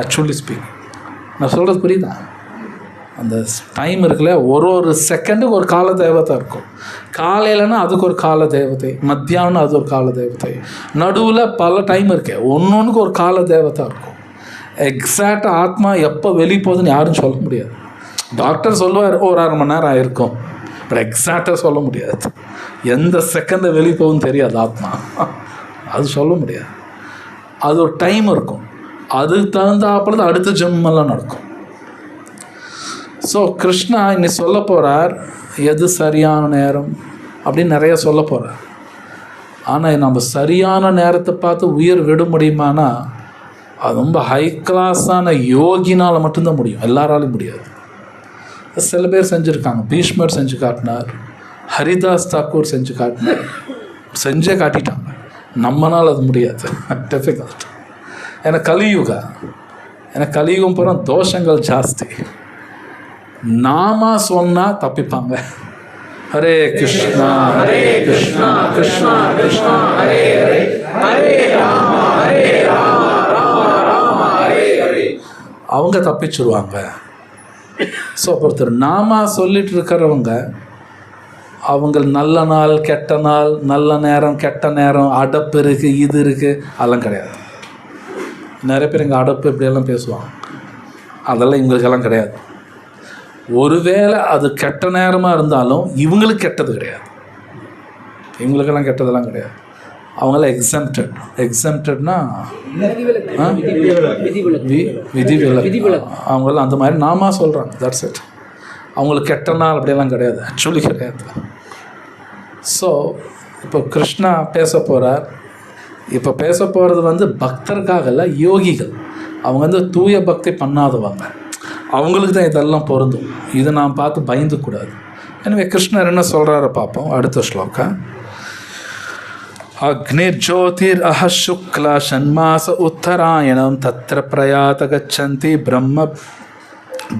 S1: ஆக்சுவலி ஸ்பீக், நான் சொல்கிறது புரியுதா? அந்த டைம் இருக்குல்ல, ஒரு செகண்டுக்கு ஒரு கால தேவதை இருக்கும். காலையிலனா அதுக்கு ஒரு கால தேவதை, மத்தியானம் அது ஒரு கால தேவதை, நடுவில் பல டைம் இருக்கு, ஒன்றுக்கு ஒரு கால தேவதை இருக்கும். எக்ஸாக்டாக ஆத்மா எப்போ வெளியே போகுதுன்னு யாரும் சொல்ல முடியாது. டாக்டர் சொல்லுவார் ஒரு 1/2 மணி நேரம் ஆயிருக்கும், பட் எக்ஸாக்டாக சொல்ல முடியாது. எந்த செகண்டை வெளியே போகுதுன்னு தெரியாது ஆத்மா, அது சொல்ல முடியாது. அது ஒரு டைம் இருக்கும், அதுக்கு தகுந்தாப்புல அடுத்த ஜென்மெல்லாம் நடக்கும். ஸோ கிருஷ்ணா இன்னைக்கு சொல்ல போகிறார் எது சரியான நேரம் அப்படின்னு நிறைய சொல்ல போகிறார். ஆனால் நம்ம சரியான நேரத்தை பார்த்து உயிர் விட முடியுமானா அது ரொம்ப ஹை கிளாஸான யோகினால் மட்டும்தான் முடியும், எல்லாராலையும் முடியாது. சில பேர் செஞ்சுருக்காங்க, பீஷ்மர் செஞ்சு காட்டினார், ஹரிதாஸ் தாக்கூர் செஞ்சு காட்டினார், செஞ்சே காட்டிட்டாங்க. நம்மளால் அது முடியாது, டிஃபிகல்ட். ஏன்னா கலியுகம் பூரா தோஷங்கள் ஜாஸ்தி. நாம சொன்னால் தப்பிப்பாங்க. ஹரே கிருஷ்ணா ஹரே கிருஷ்ணா கிருஷ்ணா கிருஷ்ணா ஹரே ஹரே, ஹரே ராமா ஹரே ராமா ராமா ராமா ஹரே ஹரே, அவங்க தப்பிச்சுருவாங்க. ஸோ ஒருத்தர் நாம சொல்லிட்டு இருக்கிறவங்க அவங்க நல்ல நாள் கெட்ட நாள், நல்ல நேரம் கெட்ட நேரம், அடப்பு இருக்குது இது இருக்குது, அதெல்லாம் கிடையாது. நிறைய பேர் இங்கே அடப்பு இப்படியெல்லாம் பேசுவாங்க, அதெல்லாம் இவங்களுக்கெல்லாம் கிடையாது. ஒருவேளை அது கெட்ட நேரமாக இருந்தாலும் இவங்களுக்கு கெட்டது கிடையாது, இவங்களுக்கெல்லாம் கெட்டதெல்லாம் கிடையாது. அவங்களாம் எக்ஸம்டட்னா விதிவிலக்கு. அவங்களாம் அந்த மாதிரி நாம சொல்கிறாங்க, தட்ஸ் இட். அவங்களுக்கு கெட்ட நாள் அப்படியெல்லாம் கிடையாது, ஆக்சுவலி கிடையாது. ஸோ இப்போ கிருஷ்ணா பேச போகிறார். இப்போ பேச போகிறது வந்து பக்தருக்காக இல்லை, யோகிகள். அவங்க வந்து தூய பக்தி பண்ணாதவங்க, அவங்களுக்கு தான் இதெல்லாம் பொருந்தும். இதை நான் பார்த்து பயந்துக்கூடாது. எனவே கிருஷ்ணர் என்ன சொல்கிறாரு பார்ப்போம். அடுத்த ஸ்லோகா. அக்னிர்ஜோதிர் அஹ சுக்ல ஷண்மாச உத்தராயணம் தத்ர பிரயாத கச்சந்தி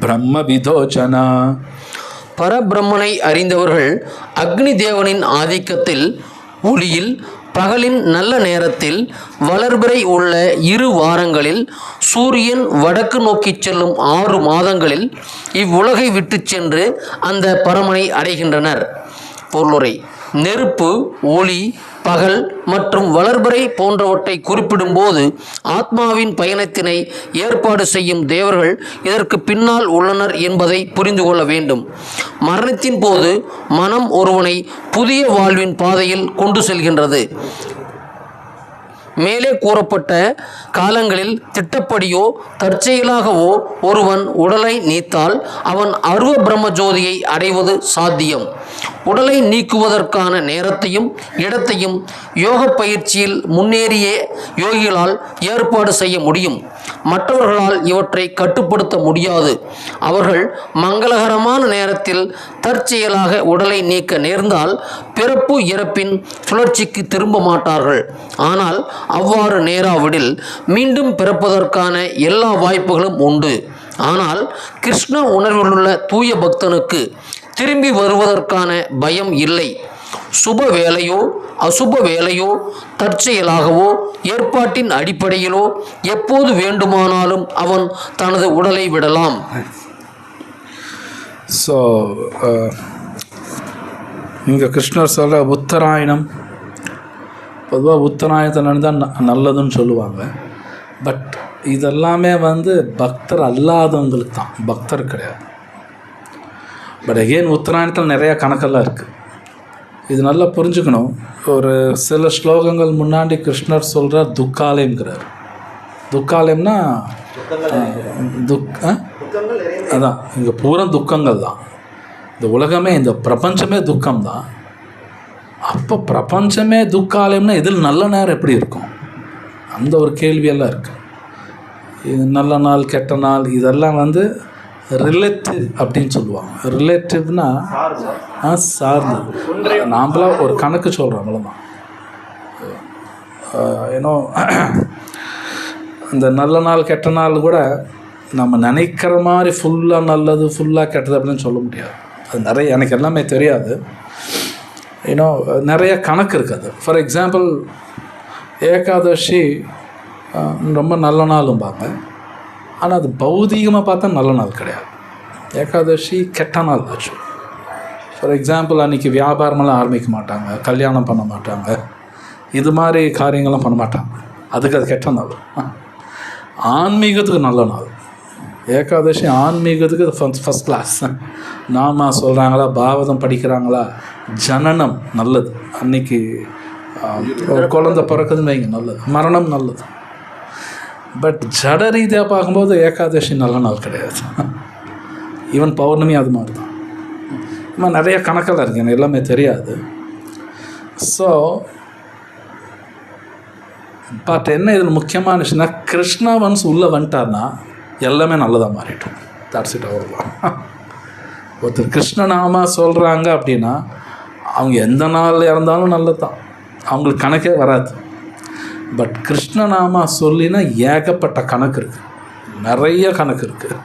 S1: பிரம்ம விதோஜனா.
S3: பரபிரம்மனை அறிந்தவர்கள் அக்னி தேவனின் ஆதிக்கத்தில் ஒளியில் பகலின் நல்ல நேரத்தில் வளர்பிறை உள்ள 2 வாரங்களில் சூரியன் வடக்கு நோக்கி செல்லும் 6 மாதங்களில் இவ்வுலகை விட்டு சென்று அந்த பரமனை அடைகின்றனர். பொருளுரை. நெருப்பு, ஒளி, பகல் மற்றும் வளர்பிறை போன்றவற்றை குறிப்பிடும்போது ஆத்மாவின் பயணத்தினை ஏற்பாடு செய்யும் தேவர்கள் இதற்கு பின்னால் உள்ளனர் என்பதை புரிந்து கொள்ள வேண்டும். மரணத்தின் போது மனம் ஒருவனை புதிய வாழ்வின் பாதையில் கொண்டு செல்கின்றது. மேலே கூறப்பட்ட காலங்களில் திட்டப்படியோ தற்செயலாகவோ ஒருவன் உடலை நீத்தால் அவன் அருவ பிரம்ம ஜோதியை அடைவது சாத்தியம். உடலை நீக்குவதற்கான நேரத்தையும் இடத்தையும் யோக பயிற்சியில் முன்னேறிய யோகிகளால் ஏற்பாடு செய்ய முடியும். மற்றவர்களால் இவற்றை கட்டுப்படுத்த முடியாது. அவர்கள் மங்களகரமான நேரத்தில் தற்செயலாக உடலை நீக்க நேர்ந்தால் பிறப்பு இறப்பின் சுழற்சிக்கு திரும்ப மாட்டார்கள். ஆனால் அவ்வாறு நேராவிடில் மீண்டும் பிறப்பதற்கான எல்லா வாய்ப்புகளும் உண்டு. ஆனால் கிருஷ்ண உணர்விலுள்ள தூய பக்தனுக்கு திரும்பி வருவதற்கான பயம் இல்லை. சுப வேலையோ அசுப வேலையோ தற்செயலாகவோ ஏற்பாட்டின் அடிப்படையிலோ எப்போது வேண்டுமானாலும் அவன் தனது உடலை விடலாம்.
S1: ஸோ இங்கே கிருஷ்ணர் சொல்கிற உத்தராயணம், பொதுவாக உத்தராயணத்தில் நடந்தால் நல்லதுன்னு சொல்லுவாங்க. பட் இதெல்லாமே வந்து பக்தர் அல்லாதவங்களுக்கு தான், பக்தர் கிடையாது. பட் அகெயின் உத்தராயணத்தில் நிறையா கணக்கெல்லாம் இருக்குது. இது நல்லா புரிஞ்சுக்கணும். ஒரு சில ஸ்லோகங்கள் முன்னாடி கிருஷ்ணர் சொல்கிறார் துக்காலயம்ங்கிறார். துக்காலயம்னா அதான், இங்கே பூரா துக்கங்கள் தான். இந்த உலகமே, இந்த பிரபஞ்சமே துக்கம்தான். அப்போ பிரபஞ்சமே துக்காலயம்னா இதில் நல்ல நேரம் எப்படி இருக்கும்? அந்த ஒரு கேள்வியெல்லாம் இருக்குது. இது நல்ல நாள் கெட்ட நாள் இதெல்லாம் வந்து ரிலேட்டிவ் அப்படின்னு சொல்லுவாங்க. ரிலேட்டிவ்னா சார்ந்து, நாம்பளாம் ஒரு கணக்கு சொல்கிறோம், அவ்வளோதான். ஏன்னோ இந்த நல்ல நாள் கெட்ட நாள் கூட நம்ம நினைக்கிற மாதிரி ஃபுல்லாக நல்லது ஃபுல்லாக கெட்டது அப்படின்னு சொல்ல முடியாது. அது நிறைய, எனக்கு எல்லாமே தெரியாது. ஏன்னோ நிறைய கணக்கு இருக்குது. ஃபார் எக்ஸாம்பிள் ஏகாதசி ரொம்ப நல்ல நாளும்பாங்க. ஆனால் அது பௌதிகமாக பார்த்தா நல்ல நாள் கிடையாது. ஏகாதசி கெட்ட நாள் ஆச்சு. ஃபார் எக்ஸாம்பிள் அன்றைக்கி வியாபாரமெல்லாம் ஆரம்பிக்க மாட்டாங்க, கல்யாணம் பண்ண மாட்டாங்க, இது மாதிரி காரியங்கள்லாம் பண்ண மாட்டாங்க. அதுக்கு அது கெட்ட நாள். ஆன்மீகத்துக்கு நல்ல நாள் ஏகாதசி. ஆன்மீகத்துக்கு அது ஃபஸ்ட் கிளாஸ். நாம சொல்கிறாங்களா, பாவதம் படிக்கிறாங்களா, ஜனனம் நல்லது. அன்றைக்கி ஒரு குழந்தை பிறக்குதுன்னு வைங்க, நல்லது. மரணம் நல்லது. பட் ஜட ரீதியாக பார்க்கும்போது ஏகாதசி நல்ல நாள் கிடையாது. ஈவன் பௌர்ணமி அது மாதிரி தான். இது மாதிரி நிறைய கணக்கெல்லாம் இருக்குது, எனக்கு எல்லாமே தெரியாது. ஸோ பட் என்ன இதில் முக்கியமான விஷயம்னா, கிருஷ்ணா ஒன்ஸ் உள்ளே வந்துட்டார்னா எல்லாமே நல்லதாக மாறிட்டோம். தட்ஸ் இட், அவ்வளோதான். ஒருத்தர் கிருஷ்ணநாமா சொல்கிறாங்க அப்படின்னா அவங்க எந்த நாள் இறந்தாலும் நல்லது தான், அவங்களுக்கு கணக்கே வராது. பட் கிருஷ்ணநாமா சொல்லினா ஏகப்பட்ட கணக்கு இருக்குது, நிறைய கணக்கு இருக்குது.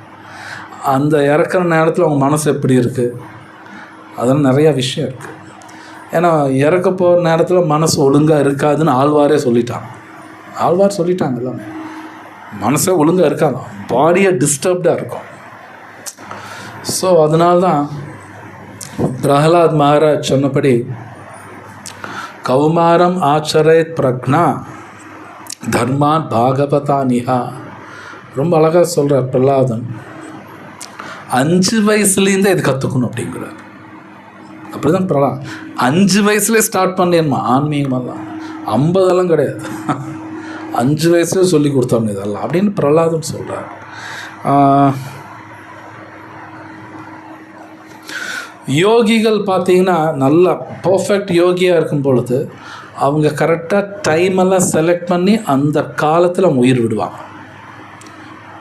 S1: அந்த இறக்குற நேரத்தில் அவங்க மனசு எப்படி இருக்குது, அதெல்லாம் நிறையா விஷயம் இருக்குது. ஏன்னா இறக்க போகிற நேரத்தில் மனசு ஒழுங்காக இருக்காதுன்னு ஆழ்வாரே சொல்லிட்டாங்க. ஆழ்வார் சொல்லிட்டாங்க எல்லாமே. மனசே ஒழுங்காக இருக்காது, பாடியை டிஸ்டர்ப்டாக இருக்கும். ஸோ அதனால்தான் பிரகலாத் மகாராஜ் சொன்னபடி கௌமாரம் ஆச்சரேத் பிரக்னா தர்மான் பாகவதா நிஹா. ரொம்ப அழகாக சொல்கிறார் பிரகலாதன். 5 வயசுலேருந்தே இது கற்றுக்கணும் அப்படிங்கிறார். அப்படி தான் பிரகலாத் 5 வயசுலேயே ஸ்டார்ட் பண்ணிடணுமா ஆன்மீகமெல்லாம். 50 கிடையாது, 5 வயசுலேயே சொல்லி கொடுத்தோம் இதெல்லாம் அப்படின்னு பிரகலாதன் சொல்கிறார். யோகிகள் பார்த்தீங்கன்னா நல்லா பர்ஃபெக்ட் யோகியாக இருக்கும் பொழுது அவங்க கரெக்டாக டைமெல்லாம் செலக்ட் பண்ணி அந்த காலத்தில் அவங்க உயிர் விடுவாங்க.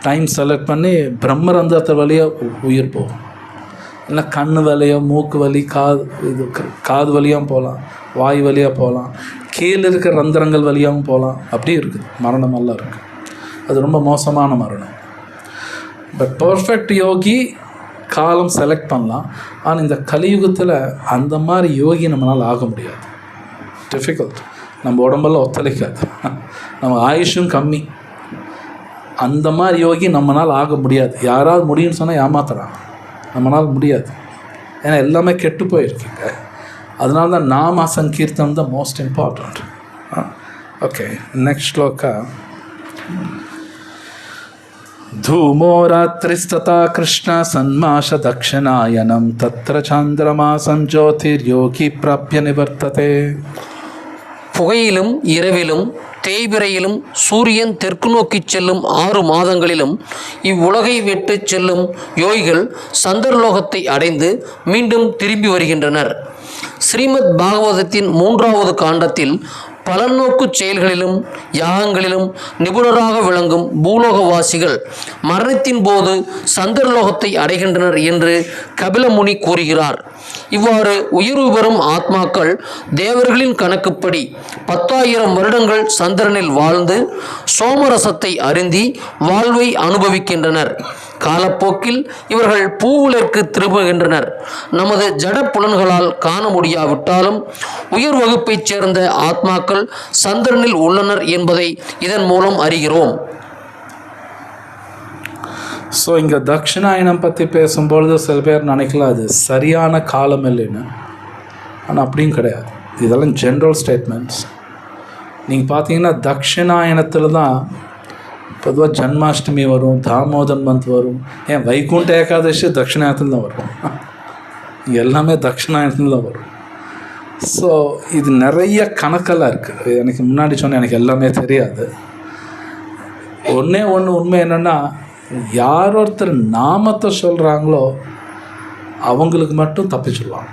S1: டைம் செலக்ட் பண்ணி பிரம்மரந்தத்தை வழியாக உயிர் போகும். இல்லை கண் வழியோ மூக்கு வலி காது வழியாகவும் போகலாம், வாய் வழியாக போகலாம், கீழே இருக்கிற ரந்திரங்கள் வழியாகவும் போகலாம். அப்படியே இருக்குது, மரணமெல்லாம் இருக்குது. அது ரொம்ப மோசமான மரணம். பட் பர்ஃபெக்ட் யோகி காலம் செலக்ட் பண்ணலாம். ஆனால் இந்த கலியுகத்தில் அந்த மாதிரி யோகி நம்மளால் ஆக முடியாது. டிஃபிகல்ட். நம்ம உடம்பெல்லாம் ஒத்துழைக்காது, நம்ம ஆயுஷும் கம்மி. அந்த மாதிரி யோகி நம்மளால் ஆக முடியாது. யாராவது முடியும்னு சொன்னால் ஏமாத்துறாங்க. நம்மளால் முடியாது, ஏன்னா எல்லாமே கெட்டு போயிருக்குங்க. அதனால தான் நாம சங்கீர்த்தனம் தான் most important. Okay, next shloka. धूमो रात्रिस्तथा कृष्ण सन्माश दक्षिणायनं तत्र चान्द्रमासं ज्योतिर्योगी प्राप्य निवर्तते.
S3: புகையிலும் இரவிலும் தேய்பிரையிலும் சூரியன் தெற்கு நோக்கி செல்லும் 6 மாதங்களிலும் இவ்வுலகை விட்டு செல்லும் யோகிகள் சந்திரலோகத்தை அடைந்து மீண்டும் திரும்பி வருகின்றனர். ஸ்ரீமத் பாகவதத்தின் 3வது காண்டத்தில் பலநோக்கு செயல்களிலும் யாகங்களிலும் நிபுணராக விளங்கும் பூலோகவாசிகள் மரணத்தின் போது சந்திரலோகத்தை அடைகின்றனர் என்று கபிலமுனி கூறுகிறார். இவ்வாறு உயர்வு பெறும் ஆத்மாக்கள் தேவர்களின் கணக்குப்படி 10,000 வருடங்கள் சந்திரனில் வாழ்ந்து சோமரசத்தை அருந்தி வாழ்வை அனுபவிக்கின்றனர். காலப்போக்கில் இவர்கள் பூவுலகிற்கு திரும்புகின்றனர். நமது ஜட புலன்களால் காண முடியாவிட்டாலும் உயர் வகுப்பைச் சேர்ந்த ஆத்மாக்கள் சந்திரனில் உள்ளனர் என்பதை இதன் மூலம் அறிகிறோம்.
S1: ஸோ இங்கே தட்சிணாயனம் பற்றி பேசும்பொழுது சில பேர் நினைக்கலாம் அது சரியான காலம் இல்லைன்னு. ஆனால் அப்படியும் கிடையாது. இதெல்லாம் ஜென்ரல் ஸ்டேட்மெண்ட்ஸ். நீங்கள் பார்த்தீங்கன்னா தட்சிணாயனத்தில் தான் பொதுவாக ஜன்மாஷ்டமி வரும், தாமோதர் மந்த் வரும், ஏன் வைகுண்ட ஏகாதசி தட்சிணாயனத்தில் தான் வரும். எல்லாமே தட்சிணாயனத்தில் தான் வரும். ஸோ இது நிறைய கணக்கெல்லாம் இருக்குது. எனக்கு முன்னாடி சொன்ன எனக்கு எல்லாமே தெரியாது. ஒன்று உண்மை என்னென்னா, யார் ஒருத்தர் நாமத்தை சொல்கிறாங்களோ அவங்களுக்கு மட்டும் தப்பிச்சுடுவாங்க.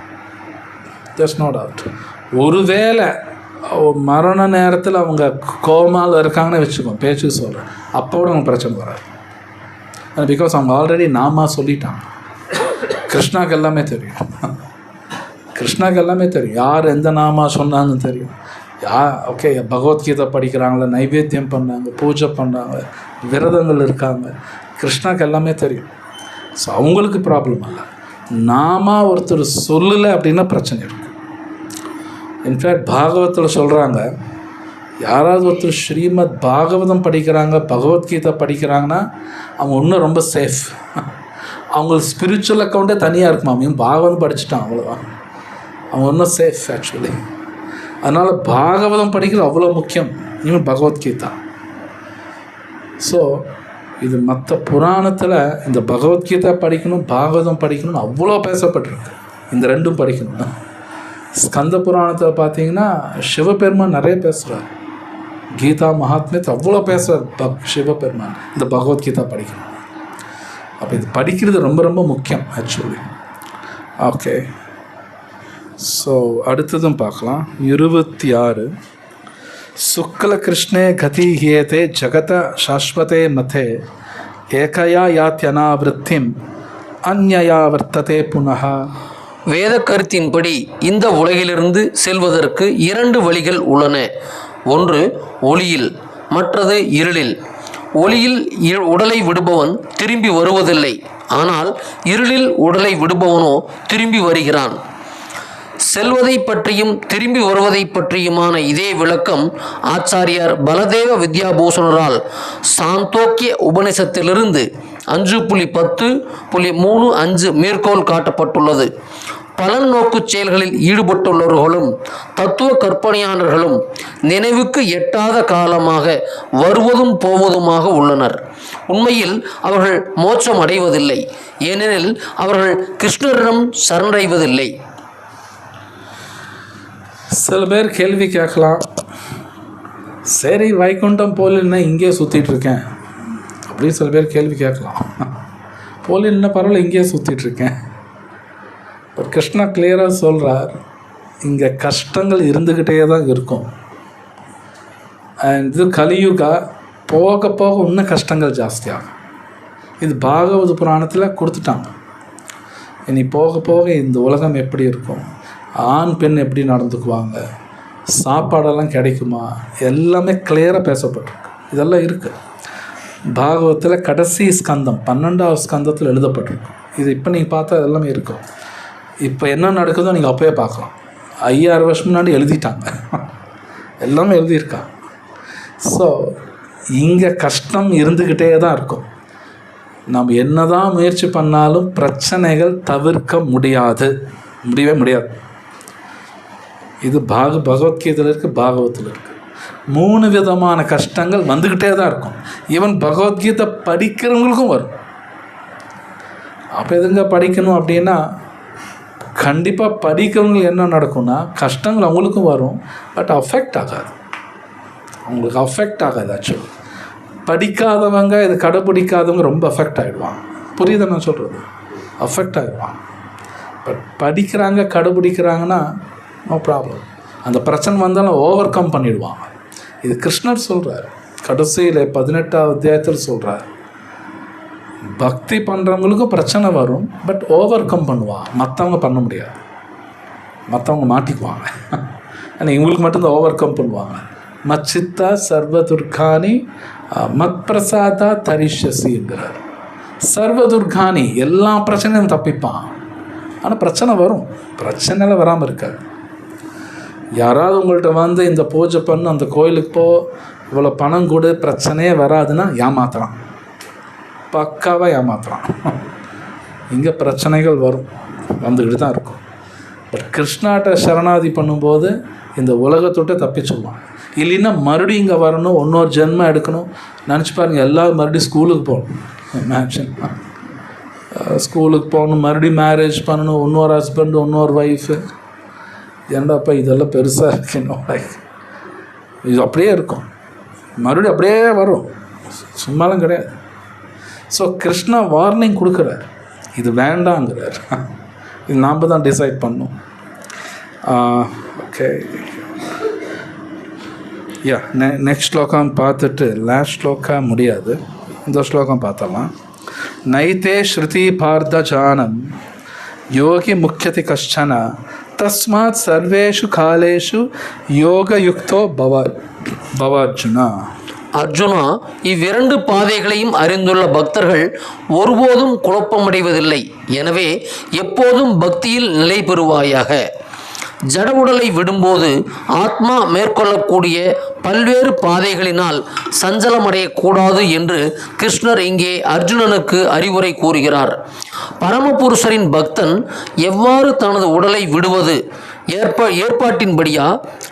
S1: That's no doubt. ஒருவேளை மரண நேரத்தில் அவங்க கோமாவில் இருக்காங்கன்னு வச்சுக்கோங்க, பேச்சுக்கு சொல்கிறேன், அப்போட அவங்க பிரச்சனை வராது. பிகாஸ் அவங்க ஆல்ரெடி நாமா சொல்லிட்டாங்க. கிருஷ்ணாவுக்கு எல்லாமே தெரியும். கிருஷ்ணாவுக்கு எல்லாமே தெரியும். யார் எந்த நாமா சொன்னாங்கன்னு தெரியும். ஓகே, பகவத்கீதை படிக்கிறாங்களே, நைவேத்தியம் பண்ணாங்க, பூஜை பண்ணாங்க, விரதங்கள் இருக்காங்க, கிருஷ்ணாவுக்கு எல்லாமே தெரியும். ஸோ அவங்களுக்கு ப்ராப்ளம் இல்லை. நாம ஒருத்தர் சொல்லலை அப்படின்னா பிரச்சனை இருக்குது. இன்ஃபேக்ட் பாகவத்தில் சொல்கிறாங்க, யாராவது ஒருத்தர் ஸ்ரீமத் பாகவதம் படிக்கிறாங்க, பகவத்கீதை படிக்கிறாங்கன்னா அவங்க இன்னும் ரொம்ப சேஃப். அவங்களுக்கு ஸ்பிரிச்சுவல் அக்கௌண்ட்டே தனியாக இருக்குமா, அவங்க பாகவதம் படிச்சுட்டான் அவ்வளோதான், அவங்க இன்னும் சேஃப் ஆக்சுவலி. அதனால் பாகவதம் படிக்கிறது அவ்வளோ முக்கியம், இன்னும் பகவத்கீதா. ஸோ இது மற்ற புராணத்தில் இந்த பகவத்கீதா படிக்கணும், பாகவதம் படிக்கணும்னு அவ்வளோ பேசப்பட்டிருக்கு. இந்த ரெண்டும் படிக்கணும். ஸ்கந்த புராணத்தில் பார்த்தீங்கன்னா சிவபெருமான் நிறைய பேசுகிறார். கீதா மகாத்மியத்தை அவ்வளோ பேசுகிறார் சிவபெருமான். இந்த பகவத்கீதா படிக்கணும். அப்போ இது படிக்கிறது ரொம்ப ரொம்ப முக்கியம் ஆக்சுவலி. ஓகே, ஸோ அடுத்ததும் பார்க்கலாம். 26 சுக்ல கிருஷ்ணே கதி ஹியேதே ஜகத சாஸ்வதே மதே ஏகயா யாத்யனாவிருத்திம் அந்யயா வர்த்ததே புனः.
S3: வேத கருத்தின்படி இந்த உலகிலிருந்து செல்வதற்கு 2 வழிகள் உள்ளன. ஒன்று ஒளியில், மற்றது இருளில். ஒளியில் உடலை விடுபவன் திரும்பி வருவதில்லை, ஆனால் இருளில் உடலை விடுபவனோ திரும்பி வருகிறான். செல்வதை பற்றியும் திரும்பி வருவதை பற்றியுமான இதே விளக்கம் ஆச்சாரியார் பலதேவ வித்யாபூஷணரால் சாந்தோக்கிய உபநிஷத்திலிருந்து 5.10.35 மேற்கோள் காட்டப்பட்டுள்ளது. பலன் நோக்கு செயல்களில் ஈடுபட்டுள்ளவர்களும் தத்துவ கற்பனையாளர்களும் நினைவுக்கு எட்டாத காலமாக வருவதும் போவதுமாக உள்ளனர். உண்மையில் அவர்கள் மோட்சம் அடைவதில்லை, ஏனெனில் அவர்கள் கிருஷ்ணரிடம் சரணடைவதில்லை.
S1: சில பேர் கேள்வி கேட்கலாம், சரி வைகுண்டம் போலின்னா இங்கேயே சுற்றிட்டுருக்கேன் அப்படின்னு சில பேர் கேள்வி கேட்கலாம். போலின்னா பரவாயில்ல, இங்கேயே சுற்றிட்டுருக்கேன். பட் கிருஷ்ணா கிளியராக சொல்கிறார், இங்கே கஷ்டங்கள் இருந்துக்கிட்டே தான் இருக்கும். இது கலியுகா, போக போக இன்னும் கஷ்டங்கள் ஜாஸ்தியாகும். இது பாகவத புராணத்தில் கொடுத்துட்டாங்க. இனி போக போக இந்த உலகம் எப்படி இருக்கும், ஆண் பெண் எப்படி நடந்துக்குவாங்க, சாப்பாடெல்லாம் கிடைக்குமா, எல்லாமே கிளியராக பேசப்பட்டிருக்கு. இதெல்லாம் இருக்குது பாகவத்தில். கடைசி ஸ்கந்தம் 12வது ஸ்கந்தத்தில் எழுதப்பட்டிருக்கு. இது இப்போ நீங்கள் பார்த்தா எல்லாமே இருக்கும். இப்போ என்ன நடக்குதோ நீங்கள் அப்போயே பார்க்கலாம். 5000 வருஷம் முன்னாடி எழுதிட்டாங்க, எல்லாமே எழுதியிருக்காங்க. ஸோ இங்கே கஷ்டம் இருந்துக்கிட்டே தான் இருக்கும். நம்ம என்ன தான் முயற்சி பண்ணாலும் பிரச்சனைகள் தவிர்க்க முடியவே முடியாது. இது பகவத்கீதையில் இருக்குது, பாகவத்தில் இருக்குது. 3 விதமான கஷ்டங்கள் வந்துக்கிட்டே தான் இருக்கும். ஈவன் பகவத்கீதை படிக்கிறவங்களுக்கும் வரும். அப்போ எதுங்க படிக்கணும் அப்படின்னா, கண்டிப்பாக படிக்கிறவங்களுக்கு என்ன நடக்கும்னா, கஷ்டங்கள் அவங்களுக்கும் வரும், பட் அஃபெக்ட் ஆகாது. அவங்களுக்கு அஃபெக்ட் ஆகாது. ஆக்சுவலி படிக்காதவங்க, இது கடைப்பிடிக்காதவங்க ரொம்ப அஃபெக்ட் ஆகிடுவாங்க. புரியுது நான் சொல்கிறது? அஃபெக்ட் ஆகிடுவாங்க. பட் படிக்கிறாங்க, கடைப்பிடிக்கிறாங்கன்னா நோ ப்ராப்ளம். அந்த பிரச்சனை வந்தாலும் ஓவர் கம் பண்ணிடுவாங்க. இது கிருஷ்ணர் சொல்கிறார் கடைசியில் 18வது அத்தியாயத்தில் சொல்கிறார், பக்தி பண்ணுறவங்களுக்கும் பிரச்சனை வரும், பட் ஓவர் கம் பண்ணுவான். மற்றவங்க பண்ண முடியாது, மற்றவங்க மாட்டிக்குவாங்க. ஆனால் இவங்களுக்கு மட்டும்தான் ஓவர் கம் பண்ணுவாங்க. மச்சித்தா சர்வதுர்கானி மத் பிரசாதா தரிஷசிங்கிறார். சர்வதுர்கானி எல்லா பிரச்சனையும் தப்பிப்பான். ஆனால் பிரச்சனை வரும், பிரச்சனைலாம் வராமல் இருக்காது. யாராவது உங்கள்கிட்ட வந்து இந்த பூஜை பண்ணு, அந்த கோயிலுக்கு போ, இவ்வளோ பணம் கொடு, பிரச்சனையே வராதுன்னா ஏமாத்துறான், பக்காவாக ஏமாத்துறான். இங்கே பிரச்சனைகள் வரும், வந்துக்கிட்டு தான் இருக்கும். பட் கிருஷ்ணாட்ட சரணாதி பண்ணும்போது இந்த உலகத்தொட்டே தப்பிச்சுடுவான். இல்லைன்னா மறுபடியும் இங்கே வரணும், இன்னொரு ஜென்மம் எடுக்கணும். நினச்சி பாருங்கள், எல்லோரும் மறுபடியும் ஸ்கூலுக்கு போகணும். மேக்ஷன் ஸ்கூலுக்கு போகணும், மறுபடியும் மேரேஜ் பண்ணணும், இன்னொரு ஹஸ்பண்டு, இன்னொரு ஒய்ஃபு. ஏண்டாப்பா இதெல்லாம் பெருசாக இருக்கணும். இது அப்படியே இருக்கும், மறுபடியும் அப்படியே வரும், சும்மாலாம் கிடையாது. ஸோ கிருஷ்ணா வார்னிங் கொடுக்குறார், இது வேண்டாங்கிறார். இது நாம் தான் டிசைட் பண்ணோம். ஓகே, யா நெக்ஸ்ட் ஸ்லோகம் பார்த்துட்டு லாஸ்ட் ஸ்லோகம் முடியாது, இந்த ஸ்லோகம் பார்த்தலாம். நைதே ஸ்ருதி பார்த்த ஜானம் யோகி முக்கியதி கஷ்டன தஸ்மாத் சர்வேஷு காலேஷு யோகயுக்தோ பவார்ஜுனா.
S3: அர்ஜுனா, இவ்விரண்டு பாதைகளையும் அறிந்துள்ள பக்தர்கள் ஒருபோதும் குழப்பமடைவதில்லை. எனவே எப்போதும் பக்தியில் நிலை பெறுவாயாக. ஜட உடலை விடும்போது ஆத்மா மேற்கொள்ளக்கூடிய பல்வேறு பாதைகளினால் சஞ்சலமடையக்கூடாது என்று கிருஷ்ணர் இங்கே அர்ஜுனனுக்கு அறிவுரை கூறுகிறார். பரமபுருஷரின் பக்தன் எவ்வாறு தனது உடலை விடுவது, ஏற்பாட்டின்படியா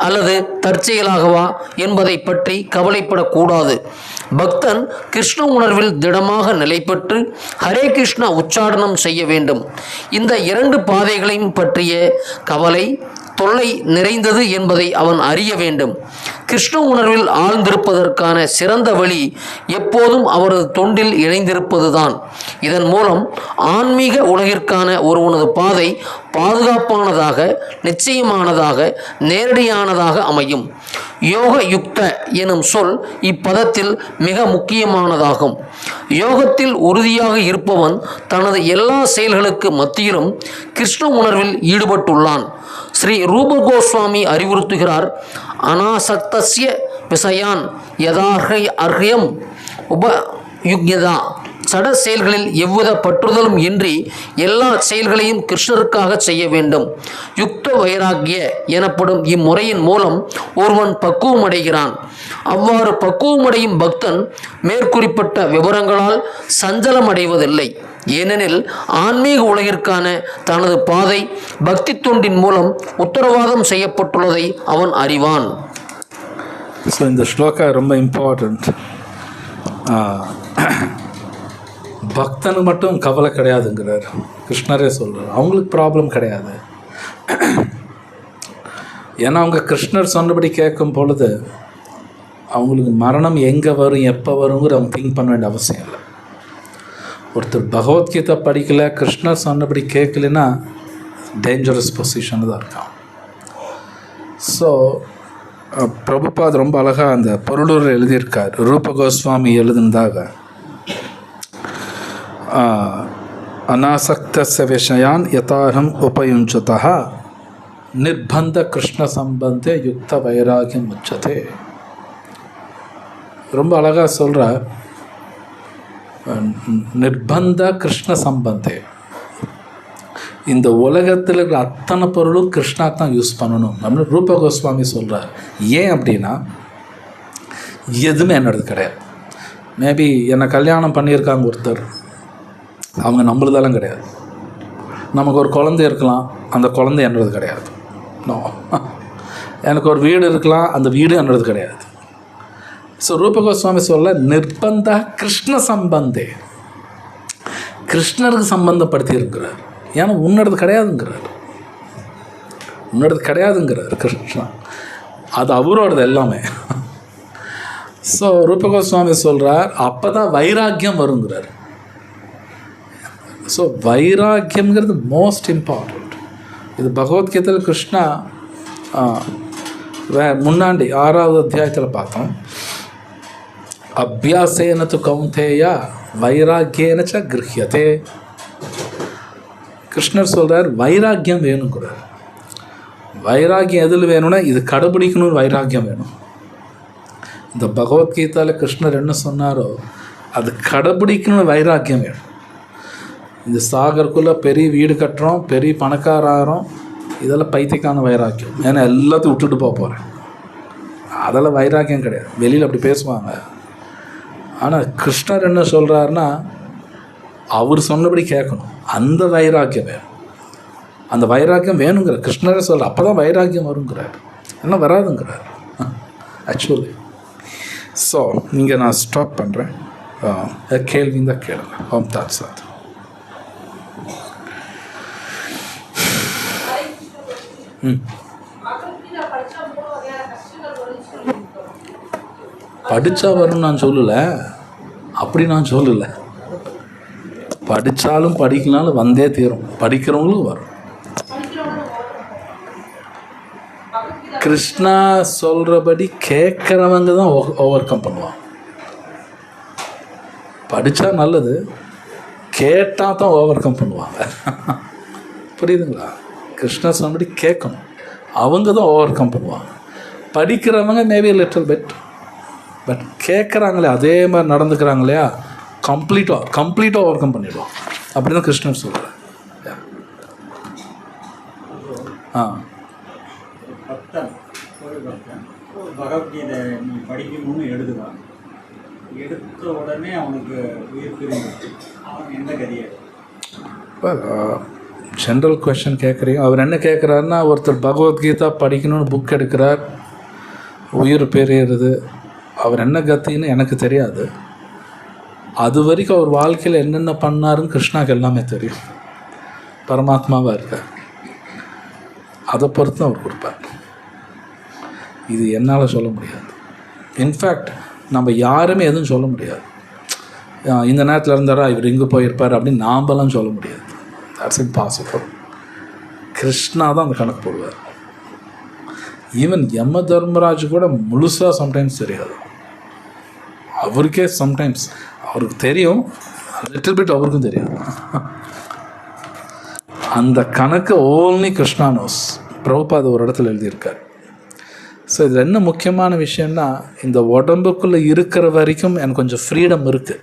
S3: அல்லது தற்செயலாகவா என்பதை பற்றி கவலைப்படக்கூடாது. பக்தன் கிருஷ்ண உணர்வில் திடமாக நிலை பெற்று ஹரே கிருஷ்ணா உச்சாரணம் செய்ய வேண்டும். இந்த இரண்டு பாதைகளையும் பற்றிய கவலை தொல்லை நிறைந்தது என்பதை அவன் அறிய வேண்டும். கிருஷ்ண உணர்வில் ஆழ்ந்திருப்பதற்கான சிறந்த வழி எப்போதும் அவரது தொண்டில் இணைந்திருப்பதுதான். இதன் மூலம் ஆன்மீக உலகிற்கான ஒருவனது பாதை பாதுகாப்பானதாக, நிச்சயமானதாக, நேரடியானதாக அமையும். யோக யுக்த எனும் சொல் இப்பதத்தில் மிக முக்கியமானதாகும். யோகத்தில் உறுதியாக இருப்பவன் தனது எல்லா செயல்களுக்கு மத்தியிலும் கிருஷ்ண உணர்வில் ஈடுபட்டுள்ளான். ஸ்ரீ ரூப கோஸ்வாமி அறிவுறுத்துகிறார், அனாசக்தஸ்ய விஷயான் யதார்ஹயம் உபயுக்யதா. சட செயல்களில் எவ்வித பற்றுதலும் இன்றி எல்லா செயல்களையும் கிருஷ்ணருக்காக செய்ய வேண்டும். யுக்த வைராக்கிய எனப்படும் இம்முறையின் மூலம் ஒருவன் பக்குவமடைகிறான். அவ்வாறு பக்குவமடையும் பக்தன் மேற்குறிப்பிட்ட விவரங்களால் சஞ்சலமடைவதில்லை. ஏனெனில் ஆன்மீக உலகிற்கான தனது பாதை பக்தி தொண்டின் மூலம் உத்தரவாதம் செய்யப்பட்டுள்ளதை அவன் அறிவான்.
S1: ஸோ இந்த ஸ்லோகா ரொம்ப இம்பார்ட்டண்ட். பக்தனுக்கு மட்டும் கவலை கிடையாதுங்கிறார் கிருஷ்ணரே சொல்கிறார். அவங்களுக்கு ப்ராப்ளம் கிடையாது. ஏன்னா அவங்க கிருஷ்ணர் சொன்னபடி கேட்கும் பொழுது அவங்களுக்கு மரணம் எங்கே வரும், எப்போ வருங்கிற அவங்க திங்க் பண்ண வேண்டிய அவசியம் இல்லை. ஒருத்தர் பகவத்கீதை படிக்கலை, கிருஷ்ணர் சொன்னபடி கேட்கலன்னா டேஞ்சரஸ் பொசிஷன் தான் இருக்கான். ஸோ பிரபுபாத் ரொம்ப அழகாக அந்த பொருளூர் எழுதியிருக்கார். ரூப கோஸ்வாமி எழுதுனதாக அநாசக்தஸ்ய விஷயான் யதார்ஹம் உபயுஞ்சதः நிர்பந்த கிருஷ்ண சம்பந்தே யுக்த வைராகியம் உச்சதே. ரொம்ப அழகாக சொல்கிறார். நிர்பந்த கிருஷ்ண சம்பந்தே, இந்த உலகத்தில் இருக்கிற அத்தனை பொருளும் கிருஷ்ணா தான் யூஸ் பண்ணணும் அப்படின்னு ரூப கோஸ்வாமி சொல்கிறார். ஏன் அப்படின்னா எதுவுமே என்னோடது கிடையாது. மேபி என்னை கல்யாணம் பண்ணியிருக்காங்க ஒருத்தர், அவங்க நம்மளதெல்லாம் கிடையாது. நமக்கு ஒரு குழந்தை இருக்கலாம், அந்த குழந்தை என்னோடது கிடையாது. நோ. எனக்கு ஒரு வீடு இருக்கலாம், அந்த வீடு என்னோடது கிடையாது. ஸோ ரூப கோஸ்வாமி சொல்ல நிர்பந்த கிருஷ்ண சம்பந்தே, கிருஷ்ணருக்கு சம்பந்தப்படுத்தி இருக்கிறார். ஏன்னா உன்னோடது கிடையாதுங்கிறார், உன்னோடது கிடையாதுங்கிறார் கிருஷ்ணா, அது அவரோடது எல்லாமே. ஸோ ரூப கோஸ்வாமி சொல்கிறார், அப்போ தான் வைராக்கியம் வருங்கிறார். ஸோ வைராக்கியம்ங்கிறது மோஸ்ட் இம்பார்ட்டண்ட். இது பகவத்கீதையில் கிருஷ்ணா முன்னாடி 6வது அத்தியாயத்தில் பார்த்தோம். அபியாசேன து கௌந்தேயா வைராக்கியேன ச கிருஹ்யதே. கிருஷ்ணர் சொல்கிறார் வைராக்கியம் வேணுங்கிறார். வைராக்கியம் எதில் வேணும்னா இது கடைபிடிக்கணும்னு வைராக்கியம் வேணும். இந்த பகவத்கீதையில் கிருஷ்ணர் என்ன சொன்னாரோ அது கடைபிடிக்கணும்னு வைராக்கியம் வேணும். இந்த சாகருக்குள்ளே பெரிய வீடு கட்டுறோம், பெரிய பணக்காரம், இதெல்லாம் பைத்தியக்கான வைராக்கியம். ஏன்னா எல்லாத்தையும் விட்டுட்டு போக போகிறேன், அதெல்லாம் வைராக்கியம் கிடையாது. வெளியில் அப்படி பேசுவாங்க. ஆனால் கிருஷ்ணர் என்ன சொல்கிறாருன்னா அவர் சொன்னபடி கேட்கணும், அந்த வைராக்கியம் வேணும். அந்த வைராக்கியம் வேணுங்கிற கிருஷ்ணரே சொல்கிற, அப்போ தான் வைராக்கியம் வருங்கிறார், என்ன வராதுங்கிறார் ஆக்சுவலி. ஸோ இங்கே நான் ஸ்டாப் பண்ணுறேன். கேள்வி தான் கேளுங்க. ஓம் தாத் சாத். படித்தா வரும்னு நான் சொல்லலை, அப்படி நான் சொல்லலை. படித்தாலும் படிக்கனாலும் வந்தே தீரும், படிக்கிறவங்களும் வரும். கிருஷ்ணா சொல்கிறபடி கேட்குறவங்க தான் ஓவர் கம் பண்ணுவான். படித்தா நல்லது, கேட்டால் தான் ஓவர் கம் பண்ணுவாங்க. புரியுதுங்களா? கிருஷ்ணா சொன்னபடி கேட்கணும், அவங்க தான் ஓவர் கம் பண்ணுவாங்க. படிக்கிறவங்க மேபி லிட்டில் பெட், பட் கேட்குறாங்களே அதே மாதிரி நடந்துக்கிறாங்களையா கம்ப்ளீட்டாக ஓவர் கம் பண்ணிவிடுவோம். அப்படி தான் கிருஷ்ணர் சொல்கிறார்.
S2: பகவத்கீதை நீ படிக்கணும்னு எழுதுவான், எடுத்த உடனே அவனுக்கு உயிர் பிரிஞ்சு அவன் எந்த கதியை?
S1: ஜென்ரல் கொஷின் கேட்குறீங்க. அவர் என்ன கேட்குறாருன்னா, ஒருத்தர் பகவத்கீதா படிக்கணும்னு புக் எடுக்கிறார், உயிர் பெரியறது, அவர் என்ன கத்தின்னு எனக்கு தெரியாது. அது வரைக்கும் அவர் வாழ்க்கையில் என்னென்ன பண்ணாருன்னு கிருஷ்ணாவுக்கு எல்லாமே தெரியும். பரமாத்மாவாக இருக்கார், அதை பொறுத்து அவர் கொடுப்பார். இது என்னால் சொல்ல முடியாது. இன்ஃபேக்ட் நம்ம யாருமே எதுவும் சொல்ல முடியாது. இந்த நேரத்தில் இருந்தாரா இவர் இங்கே போயிருப்பார் அப்படின்னு நாம்பெல்லாம் சொல்ல முடியாது. That's impossible. கிருஷ்ணா தான் அந்த கணக்கு போடுவார். ஈவன் யம தர்மராஜ் கூட முழுசாக சம்டைம்ஸ் தெரியாது. அவருக்கே சம்டைம்ஸ் அவருக்கு தெரியும், லிட்டில் பிட் அவருக்கும் தெரியும். அந்த கணக்கு ஓன்லி கிருஷ்ணா நோஸ். பிரபுபாத் ஒரு இடத்துல எழுதியிருக்கார். ஸோ இதில் என்ன முக்கியமான விஷயம்னா, இந்த உடம்புக்குள்ளே இருக்கிற வரைக்கும் எனக்கு கொஞ்சம் ஃப்ரீடம் இருக்குது.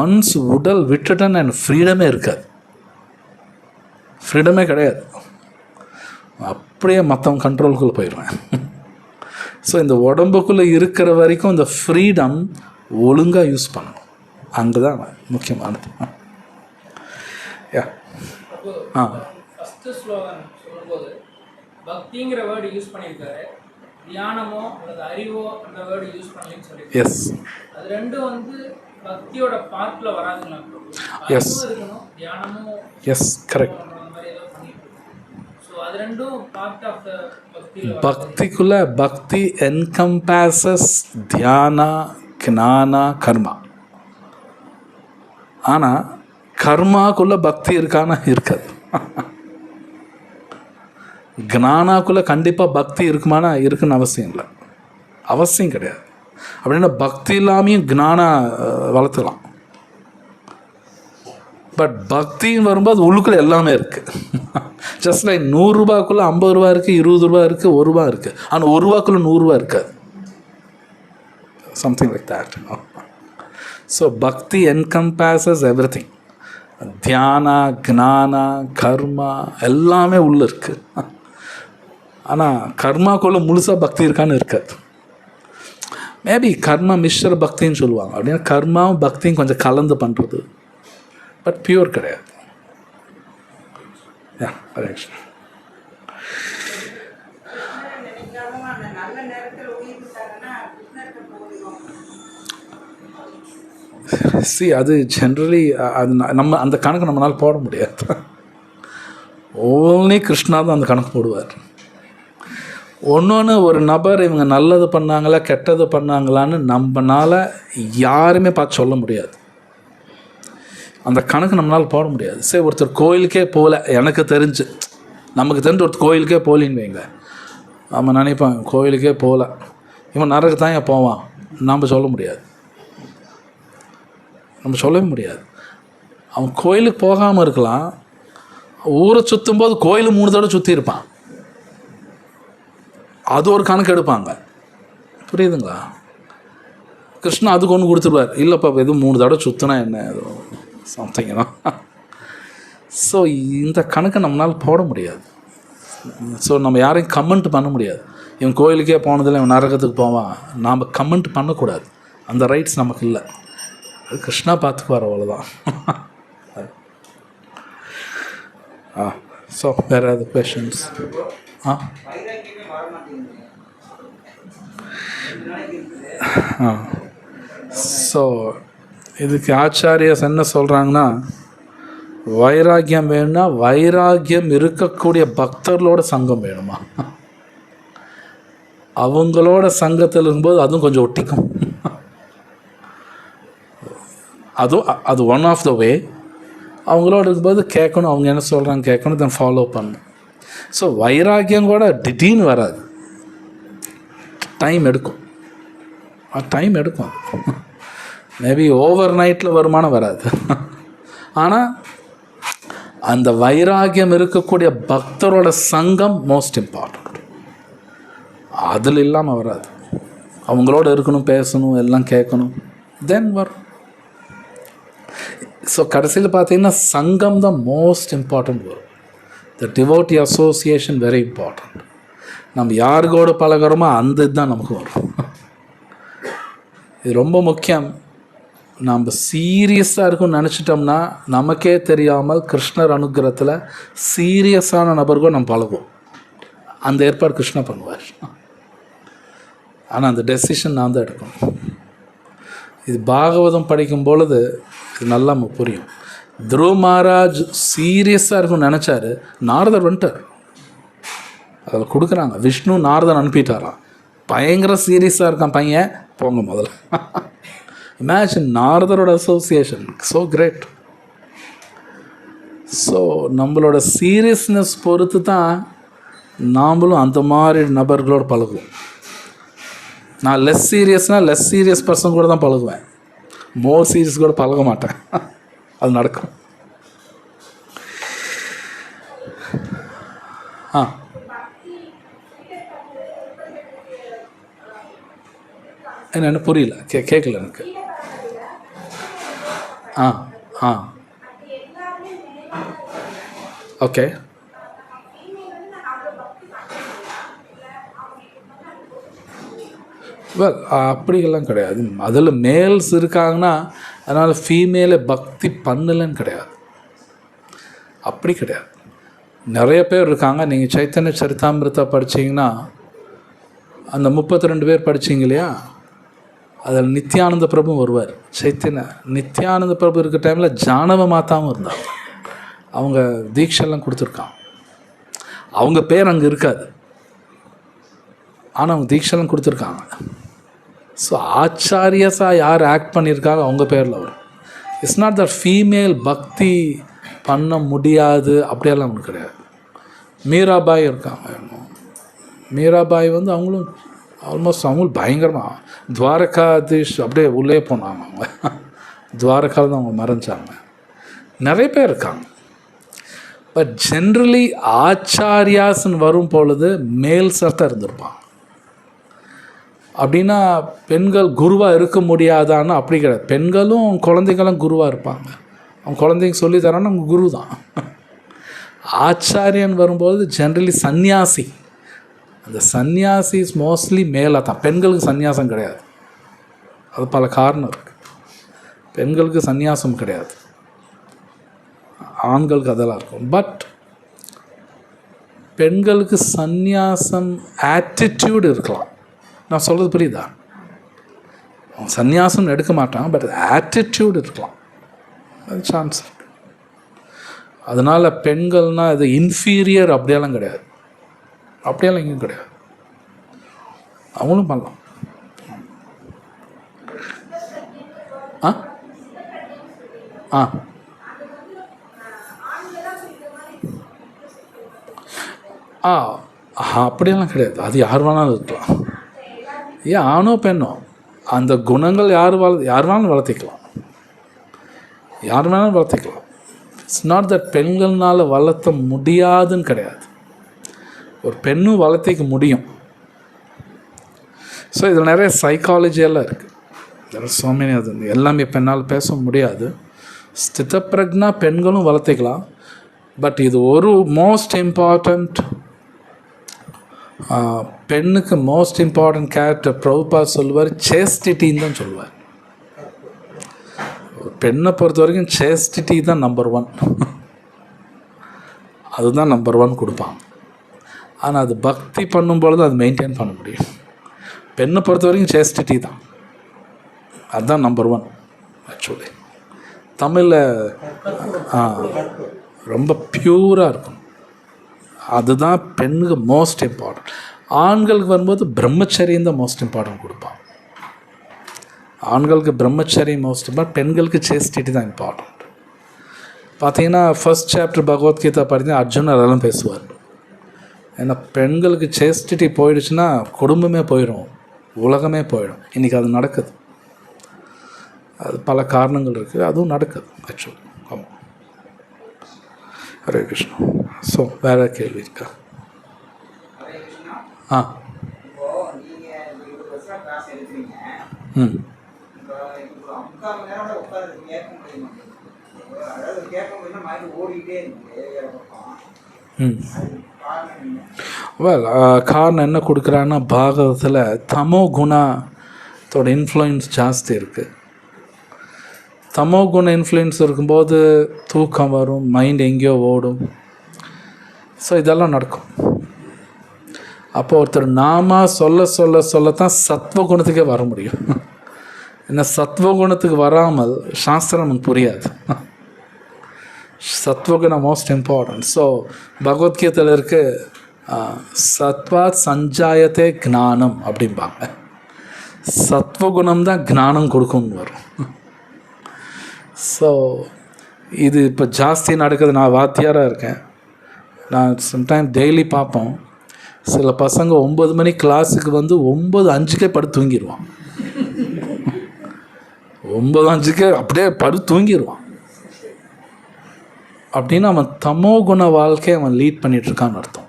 S1: ஒன்ஸ் உடல் விட்டுட்டேன்னு எனக்கு ஃப்ரீடமே இருக்காது, ஃப்ரீடமே கிடையாது. அப்படியே மற்றவங்க கண்ட்ரோலுக்குள்ளே போயிடுவேன். ஸோ இந்த உடம்புக்குள்ளே இருக்கிற வரைக்கும் இந்த ஃப்ரீடம் ஒழுங்காக யூஸ் பண்ணணும், அங்கே தான் முக்கியமானது.
S4: ஃபஸ்ட்டு ஸ்லோகன் சொல்லும்போது பக்திங்கிற வேர்டு யூஸ் பண்ணியிருக்காரு, தியானமோ அல்லது அறிவோ அந்த வேர்டு யூஸ் பண்ணலன்னு சொல்லியிருக்காரு.
S1: எஸ்,
S4: அது ரெண்டும் வந்து பக்தியோட பார்ட்டில் வராதுங்களா?
S1: எஸ்,
S4: இருக்கணும், தியானமும்
S1: எஸ், கரெக்ட்.
S4: அந்த மாதிரி ஏதோ பண்ணிட்டு ஸோ அது ரெண்டும் பார்ட் ஆஃப் த பக்தியில்.
S1: பக்திக்குள்ள பக்தி என்கம்பேசஸ் தியானா, ஞானா, கர்மா. ஆனால் கர்மாக்குள்ள பக்தி இருக்கானா? இருக்காது. ஞானாக்குள்ளே கண்டிப்பாக பக்தி இருக்குமானா இருக்குன்னு அவசியம் இல்லை, அவசியம் கிடையாது. அப்படின்னா பக்தி இல்லாமையும் ஞானா வளர்த்துக்கலாம். பட் பக்தின்னு வரும்போது உள்ளுக்குள்ளே எல்லாமே இருக்குது. ஜஸ்ட் லைக் 100 ரூபாய்க்குள்ளே 50 ரூபா இருக்குது, 20 ரூபா இருக்குது, 1 ரூபா இருக்குது. ஆனால் 1 ரூபாக்குள்ளே 100 ரூபா இருக்காது. Something like that. ஸோ பக்தி என்கம்பேசஸ் எவ்ரி திங். தியானா, ஞானா, கர்மா எல்லாமே உள்ளே இருக்குது. ஆனால் கர்மாக்குள்ளே முழுசாக பக்தி இருக்கான்னு இருக்காது. மேபி கர்மா மிஸ்டர் பக்தின்னு சொல்லுவாங்க. அப்படின்னா கர்மாவும் பக்தியும் கொஞ்சம் கலந்து பண்ணுறது, பட் பியூர் கிடையாது. சி அது ஜென்ரலி அது நம்ம அந்த கணக்கு நம்மளால் போட முடியாது. ஓன்லி கிருஷ்ணா தான் அந்த கணக்கு போடுவார். ஒன்று ஒரு நபர் இவங்க நல்லது பண்ணாங்களா கெட்டது பண்ணாங்களான்னு நம்மளால் யாருமே பார்த்து சொல்ல முடியாது. அந்த கணக்கு நம்மளால் போட முடியாது. சரி, ஒருத்தர் கோயிலுக்கே போகல, எனக்கு தெரிஞ்சு நமக்கு தெரிஞ்சு ஒருத்தர் கோயிலுக்கே போகலின்னு வைங்க, நம்ம நினைப்போம் கோயிலுக்கே போகல, இவன் நரக்கு தான் ஏன் போவான், நம்ம சொல்ல முடியாது. நம்ம சொல்லவே முடியாது. அவன் கோயிலுக்கு போகாமல் இருக்கலாம், ஊரை சுற்றும் போது கோயில் 3 தடவை சுற்றி இருப்பான், அது ஒரு கணக்கு எடுப்பாங்க. புரியுதுங்களா? கிருஷ்ணா அதுக்கு ஒன்று கொடுத்துருவார், இல்லைப்பா எதுவும் 3 தடவை சுற்றினா என்ன சம்திங்னா. ஸோ இந்த கணக்கை நம்மளால் போட முடியாது. ஸோ நம்ம யாரையும் கமெண்ட் பண்ண முடியாது. இவன் கோயிலுக்கே போனதில் இவன் நரகத்துக்கு போவான், நாம் கமெண்ட் பண்ணக்கூடாது. அந்த ரைட்ஸ் நமக்கு இல்லை. அது கிருஷ்ணா பார்த்துக்குவார், அவ்வளோதான். ஸோ வேறு ஏதாவது கொஷின்ஸ்? ஸோ இதுக்கு ஆச்சாரியஸ் என்ன சொல்கிறாங்கன்னா, வைராக்கியம் வேணும்னா வைராக்கியம் இருக்கக்கூடிய பக்தர்களோட சங்கம் வேணுமா, அவங்களோட சங்கத்தில் இருக்கும்போது அதுவும் கொஞ்சம் ஒட்டிக்கும். அது ஒன் ஆஃப் த வே. அவங்களோட இருக்கும்போது கேட்கணும், அவங்க என்ன சொல்கிறாங்க கேட்கணும், தென் ஃபாலோ பண்ணணும். ஸோ வைராக்கியம் கூட திடீர்னு வராது, டைம் எடுக்கும். மேபி ஓவர் நைட்டில் வருமானம் வராது. ஆனால் அந்த வைராக்கியம் இருக்கக்கூடிய பக்தரோட சங்கம் மோஸ்ட் இம்பார்ட்டண்ட். அதில் இல்லாமல் வராது. அவங்களோட இருக்கணும், பேசணும், எல்லாம் கேட்கணும், தென் வரும். ஸோ கடைசியில் பார்த்தீங்கன்னா சங்கம் தான் மோஸ்ட் இம்பார்ட்டண்ட் வரும். த டிவோட்டி அசோசியேஷன் வெரி இம்பார்ட்டண்ட். நம்ம யாருக்கோட பழகிறோமோ அந்த இதுதான் நமக்கு வரும். இது ரொம்ப முக்கியம். நம்ம சீரியஸாக இருக்கும்னு நினச்சிட்டோம்னா நமக்கே தெரியாமல் கிருஷ்ணர் அனுகிரகத்தில் சீரியஸான நபர்கள் நம்ம பழகுவோம். அந்த ஏற்பாடு கிருஷ்ணா பண்ணுவார். ஆனால் அந்த டெசிஷன் நான் தான் எடுக்கணும். இது பாகவதம் படிக்கும் பொழுது இது நல்லா நமக்கு புரியும். துருவ மகாராஜ் சீரியஸாக இருக்கும்னு நினச்சாரு, நாரதர் வந்துட்டார், அதில் கொடுக்குறாங்க. விஷ்ணு நாரதன் அனுப்பிட்டாராம். பயங்கர சீரியஸாக இருக்கான் பையன், போங்க முதல்ல. இமேஜின் நாரதரோட அசோசியேஷன், ஸோ கிரேட். ஸோ நம்மளோட சீரியஸ்னஸ் பொறுத்து தான் நாமளும் அந்த மாதிரி நபர்களோடு பழகுவோம். நான் லெஸ் சீரியஸ் பர்சன் கூட தான் பழகுவேன், மோர் சீரியஸ் கூட பழக மாட்டேன். அது நடக்கும். என்ன புரியல, கேட்கல எனக்கு. ஓகே. வெல், அப்படியெல்லாம் கிடையாது. அதில் மேல்ஸ் இருக்காங்கன்னா அதனால் ஃபீமேலை பக்தி பண்ணலைன்னு கிடையாது, அப்படி கிடையாது. நிறைய பேர் இருக்காங்க. நீங்கள் சைத்தன்ய சரிதாமிரத்தை படித்தீங்கன்னா அந்த 32 பேர் படித்தீங்க இல்லையா, அதில் நித்யானந்த பிரபு வருவார். நித்யானந்த பிரபு இருக்க டைமில் ஜானவ மாதாவும் இருந்தாங்க. அவங்க தீட்செல்லாம் கொடுத்துருக்காங்க. அவங்க பேர் அங்கே இருக்காது, ஆனால் அவங்க தீட்செல்லாம் கொடுத்துருக்காங்க. ஸோ ஆச்சாரியஸாக யார் ஆக்ட் பண்ணியிருக்காங்க அவங்க பேரில் வரும். இட்ஸ் நாட் த ஃபீமேல் பக்தி பண்ண முடியாது அப்படியெல்லாம் ஒன்று கிடையாது. மீராபாய் இருக்காங்க. மீராபாய் வந்து அவங்களும் ஆல்மோஸ்ட் அவங்களும் பயங்கரமாக துவாரகாதீஷ் அப்படியே உள்ளே போனாங்க. அவங்க துவாரகாவில் தான் அவங்க மறைஞ்சாங்க. நிறைய பேர் இருக்காங்க. பட் ஜென்ரலி ஆச்சாரியாஸ்ன்னு வரும் பொழுது மேல்ஸாக தான் இருந்திருப்பாங்க. அப்படின்னா பெண்கள் குருவாக இருக்க முடியாதான்னு அப்படி கிடையாது. பெண்களும் குழந்தைங்களும் குருவாக இருப்பாங்க. அவங்க குழந்தைங்க சொல்லி தரான்னு அவங்க குரு தான். ஆச்சாரியன் வரும்போது ஜென்ரலி சந்நியாசி, அந்த சந்நியாசி இஸ் மோஸ்ட்லி மேலாக தான். பெண்களுக்கு சந்நியாசம் கிடையாது. அது பல காரணம் இருக்குது. பெண்களுக்கு சந்நியாசம் கிடையாது, ஆண்களுக்கு அதெல்லாம் இருக்கும். பட் பெண்களுக்கு சந்நியாசம் ஆட்டிடியூடு இருக்கலாம். நான் சொல்கிறது புரியுதா? அவங்க சந்நியாசம் எடுக்க மாட்டாங்க, பட் ஆட்டிடியூடு இருக்கலாம், அது சான்ஸ் இருக்கு. அதனால் பெண்கள்னால் அது இன்ஃபீரியர் அப்படியெல்லாம் கிடையாது. அப்படியெல்லாம் எங்கேயும் கிடையாது. அவங்களும் பண்ணலாம். ஆ ஆ அப்படியெல்லாம் கிடையாது. அது யார் வேணாலும் இருக்கலாம். ஏன் ஆணோ பெண்ணோ அந்த குணங்கள் யார் வேணாலும் வளர்த்திக்கலாம். யார் வேணாலும் வளர்த்திக்கலாம். இட்ஸ் நாட் தட் பெண்கள்னால் வளர்த்த முடியாதுன்னு கிடையாது. ஒரு பெண்ணும் வளர்த்திக்க முடியும். ஸோ இதில் நிறைய சைக்காலஜியெல்லாம் இருக்குது. சோமனி அது எல்லாமே பெண்ணால் பேச முடியாது. ஸ்திதப்பிரக்னா பெண்களும் வளர்த்திக்கலாம். பட் இது ஒரு மோஸ்ட் இம்பார்ட்டண்ட், பெண்ணுக்கு மோஸ்ட் இம்பார்ட்டண்ட் கேரக்டர் பிரபுபாத் சொல்லுவார், சேஸ்டிட்டின்னு தான் சொல்லுவார். பெண்ணை பொறுத்த வரைக்கும் சேஸ்டிட்டி தான் நம்பர் 1. அதுதான் நம்பர் 1 கொடுப்பாங்க. ஆனால் அது பக்தி பண்ணும்பொழுது அது மெயின்டைன் பண்ண முடியும். பெண்ணை பொறுத்த வரைக்கும் சேஸ்டிட்டி தான், அதுதான் நம்பர் 1. ஆக்சுவலி தமிழில் ரொம்ப பியூராக இருக்கும். அதுதான் பெண்ணுக்கு மோஸ்ட் இம்பார்ட்டன்ட். ஆண்களுக்கு வரும்போது பிரம்மச்சரியம் தான் மோஸ்ட் இம்பார்ட்டன்ட் கொடுப்பான். ஆண்களுக்கு பிரம்மச்சரியம் மோஸ்ட் இம்பார்ட்டன்ட், பெண்களுக்கு சேஸ்டிட்டி தான் இம்பார்ட்டன்ட். பார்த்தீங்கன்னா ஃபர்ஸ்ட் சாப்டர் பகவத்கீதா பார்த்தீங்கன்னா அர்ஜுன் அதெல்லாம் பேசுவார். ஏன்னா பெண்களுக்கு சேஸ்டிட்டி போயிடுச்சுன்னா குடும்பமே போயிடும், உலகமே போயிடும். இன்றைக்கி அது நடக்குது. அது பல காரணங்கள் இருக்குது, அதுவும் நடக்குது ஆக்சுவலி. ஆமாம். ஹரே கிருஷ்ணா. ஸோ வேறு கேள்வி இருக்கா? ஆ ம் வெல், காரணம் என்ன கொடுக்குறான்னா, பாகவத்தில் தமோ குணத்தோட இன்ஃப்ளூயன்ஸ் ஜாஸ்தி இருக்குது. தமோ குண இன்ஃப்ளூயன்ஸ் இருக்கும்போது தூக்கம் வரும், மைண்ட் எங்கேயோ ஓடும். ஸோ இதெல்லாம் நடக்கும். அப்போ ஒருத்தர் நாம சொல்லத்தான் சத்வகுணத்துக்கே வர முடியும். ஏன்னா சத்வகுணத்துக்கு வராமல் சாஸ்திரம் நமக்கு புரியாது. சத்வகுணம் மோஸ்ட் இம்பார்ட்டன்ட். ஸோ பகவத்கீதையில் இருக்க சத்வாத் சஞ்சாயத்தே ஞானம் அப்படிம்பாங்க. சத்வகுணம் தான் ஞானம் கொடுக்கும்னு வரும். ஸோ இது இப்போ ஜாஸ்தி நடக்குது. நான் வாத்தியாராக இருக்கேன். நான் சம்டைம் டெய்லி பார்ப்போம், சில பசங்க 9 மணி கிளாஸுக்கு வந்து 9:05 படுத்து தூங்கிடுவான். 9:05 அப்படியே படுத்து தூங்கிடுவான். அப்படின்னு அவன் தமோ குண வாழ்க்கையை அவன் லீட் பண்ணிகிட்ருக்கான்னு அர்த்தம்.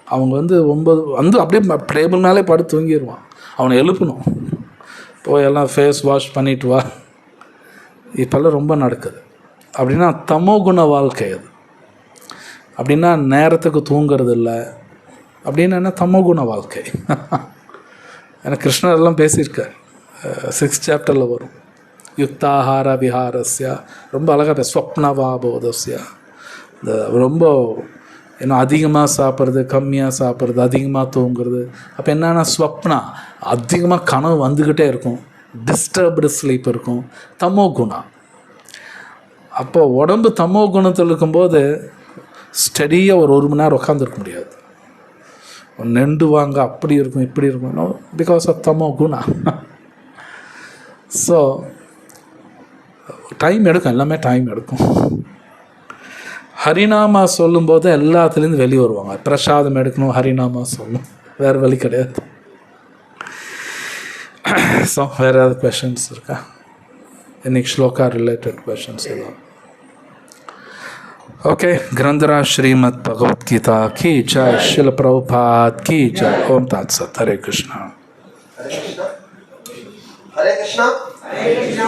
S1: அவங்க வந்து 9 அப்படியே டேபிள் மேலே படுத்து தூங்கிடுவான். அவனை எழுப்பணும், போய் எல்லாம் ஃபேஸ் வாஷ் பண்ணிட்டு வா. இப்போல்லாம் ரொம்ப நடக்குது. அப்படின்னா தமோ குண வாழ்க்கை அது. அப்படின்னா நேரத்துக்கு தூங்கிறது இல்லை அப்படின்னு என்ன தமோ குண வாழ்க்கை. ஏன்னா கிருஷ்ணர் எல்லாம் பேசியிருக்கார், 6th சாப்டரில் வரும். யுக்தாஹார விஹாரஸ்யா, ரொம்ப அழகாக ஸ்வப்னவாபோதஸ்யா. இந்த ரொம்ப ஏன்னா அதிகமாக சாப்பிட்றது, கம்மியாக சாப்பிட்றது, அதிகமாக தூங்குறது. அப்போ என்னென்னா ஸ்வப்னா, அதிகமாக கனவு வந்துக்கிட்டே இருக்கும், டிஸ்டர்ப்டு ஸ்லீப் இருக்கும், தமோ குணம். அப்போ உடம்பு தமோ குணத்தில் இருக்கும்போது ஸ்டடியாக ஒரு மணி நேரம் உட்காந்துருக்க முடியாது. நெண்டு வாங்க அப்படி இருக்கும் இப்படி இருக்கும், பிகாஸ் ஆஃப் தமோ குணா. ஸோ டைம் எடுக்கும், எல்லாமே டைம் எடுக்கும். ஹரிநாமா சொல்லும்போது எல்லாத்துலேருந்து வெளியே வருவாங்க. பிரசாதம் எடுக்கணும், ஹரிநாமா சொல்லணும், வேறு வழி கிடையாது. ஸோ வேறு ஏதாவது கொஷின்ஸ் இருக்கா? இன்னைக்கு ஸ்லோகா ரிலேட்டட் கொஷின்ஸ் எல்லாம். ओके, ग्रंथराज श्रीमद् भगवत गीता की जय, शिल प्रभुपाद की जय. ओम तत्सत. हरे कृष्णा.
S5: हरे कृष्णा. हरे कृष्णा. हरे कृष्णा.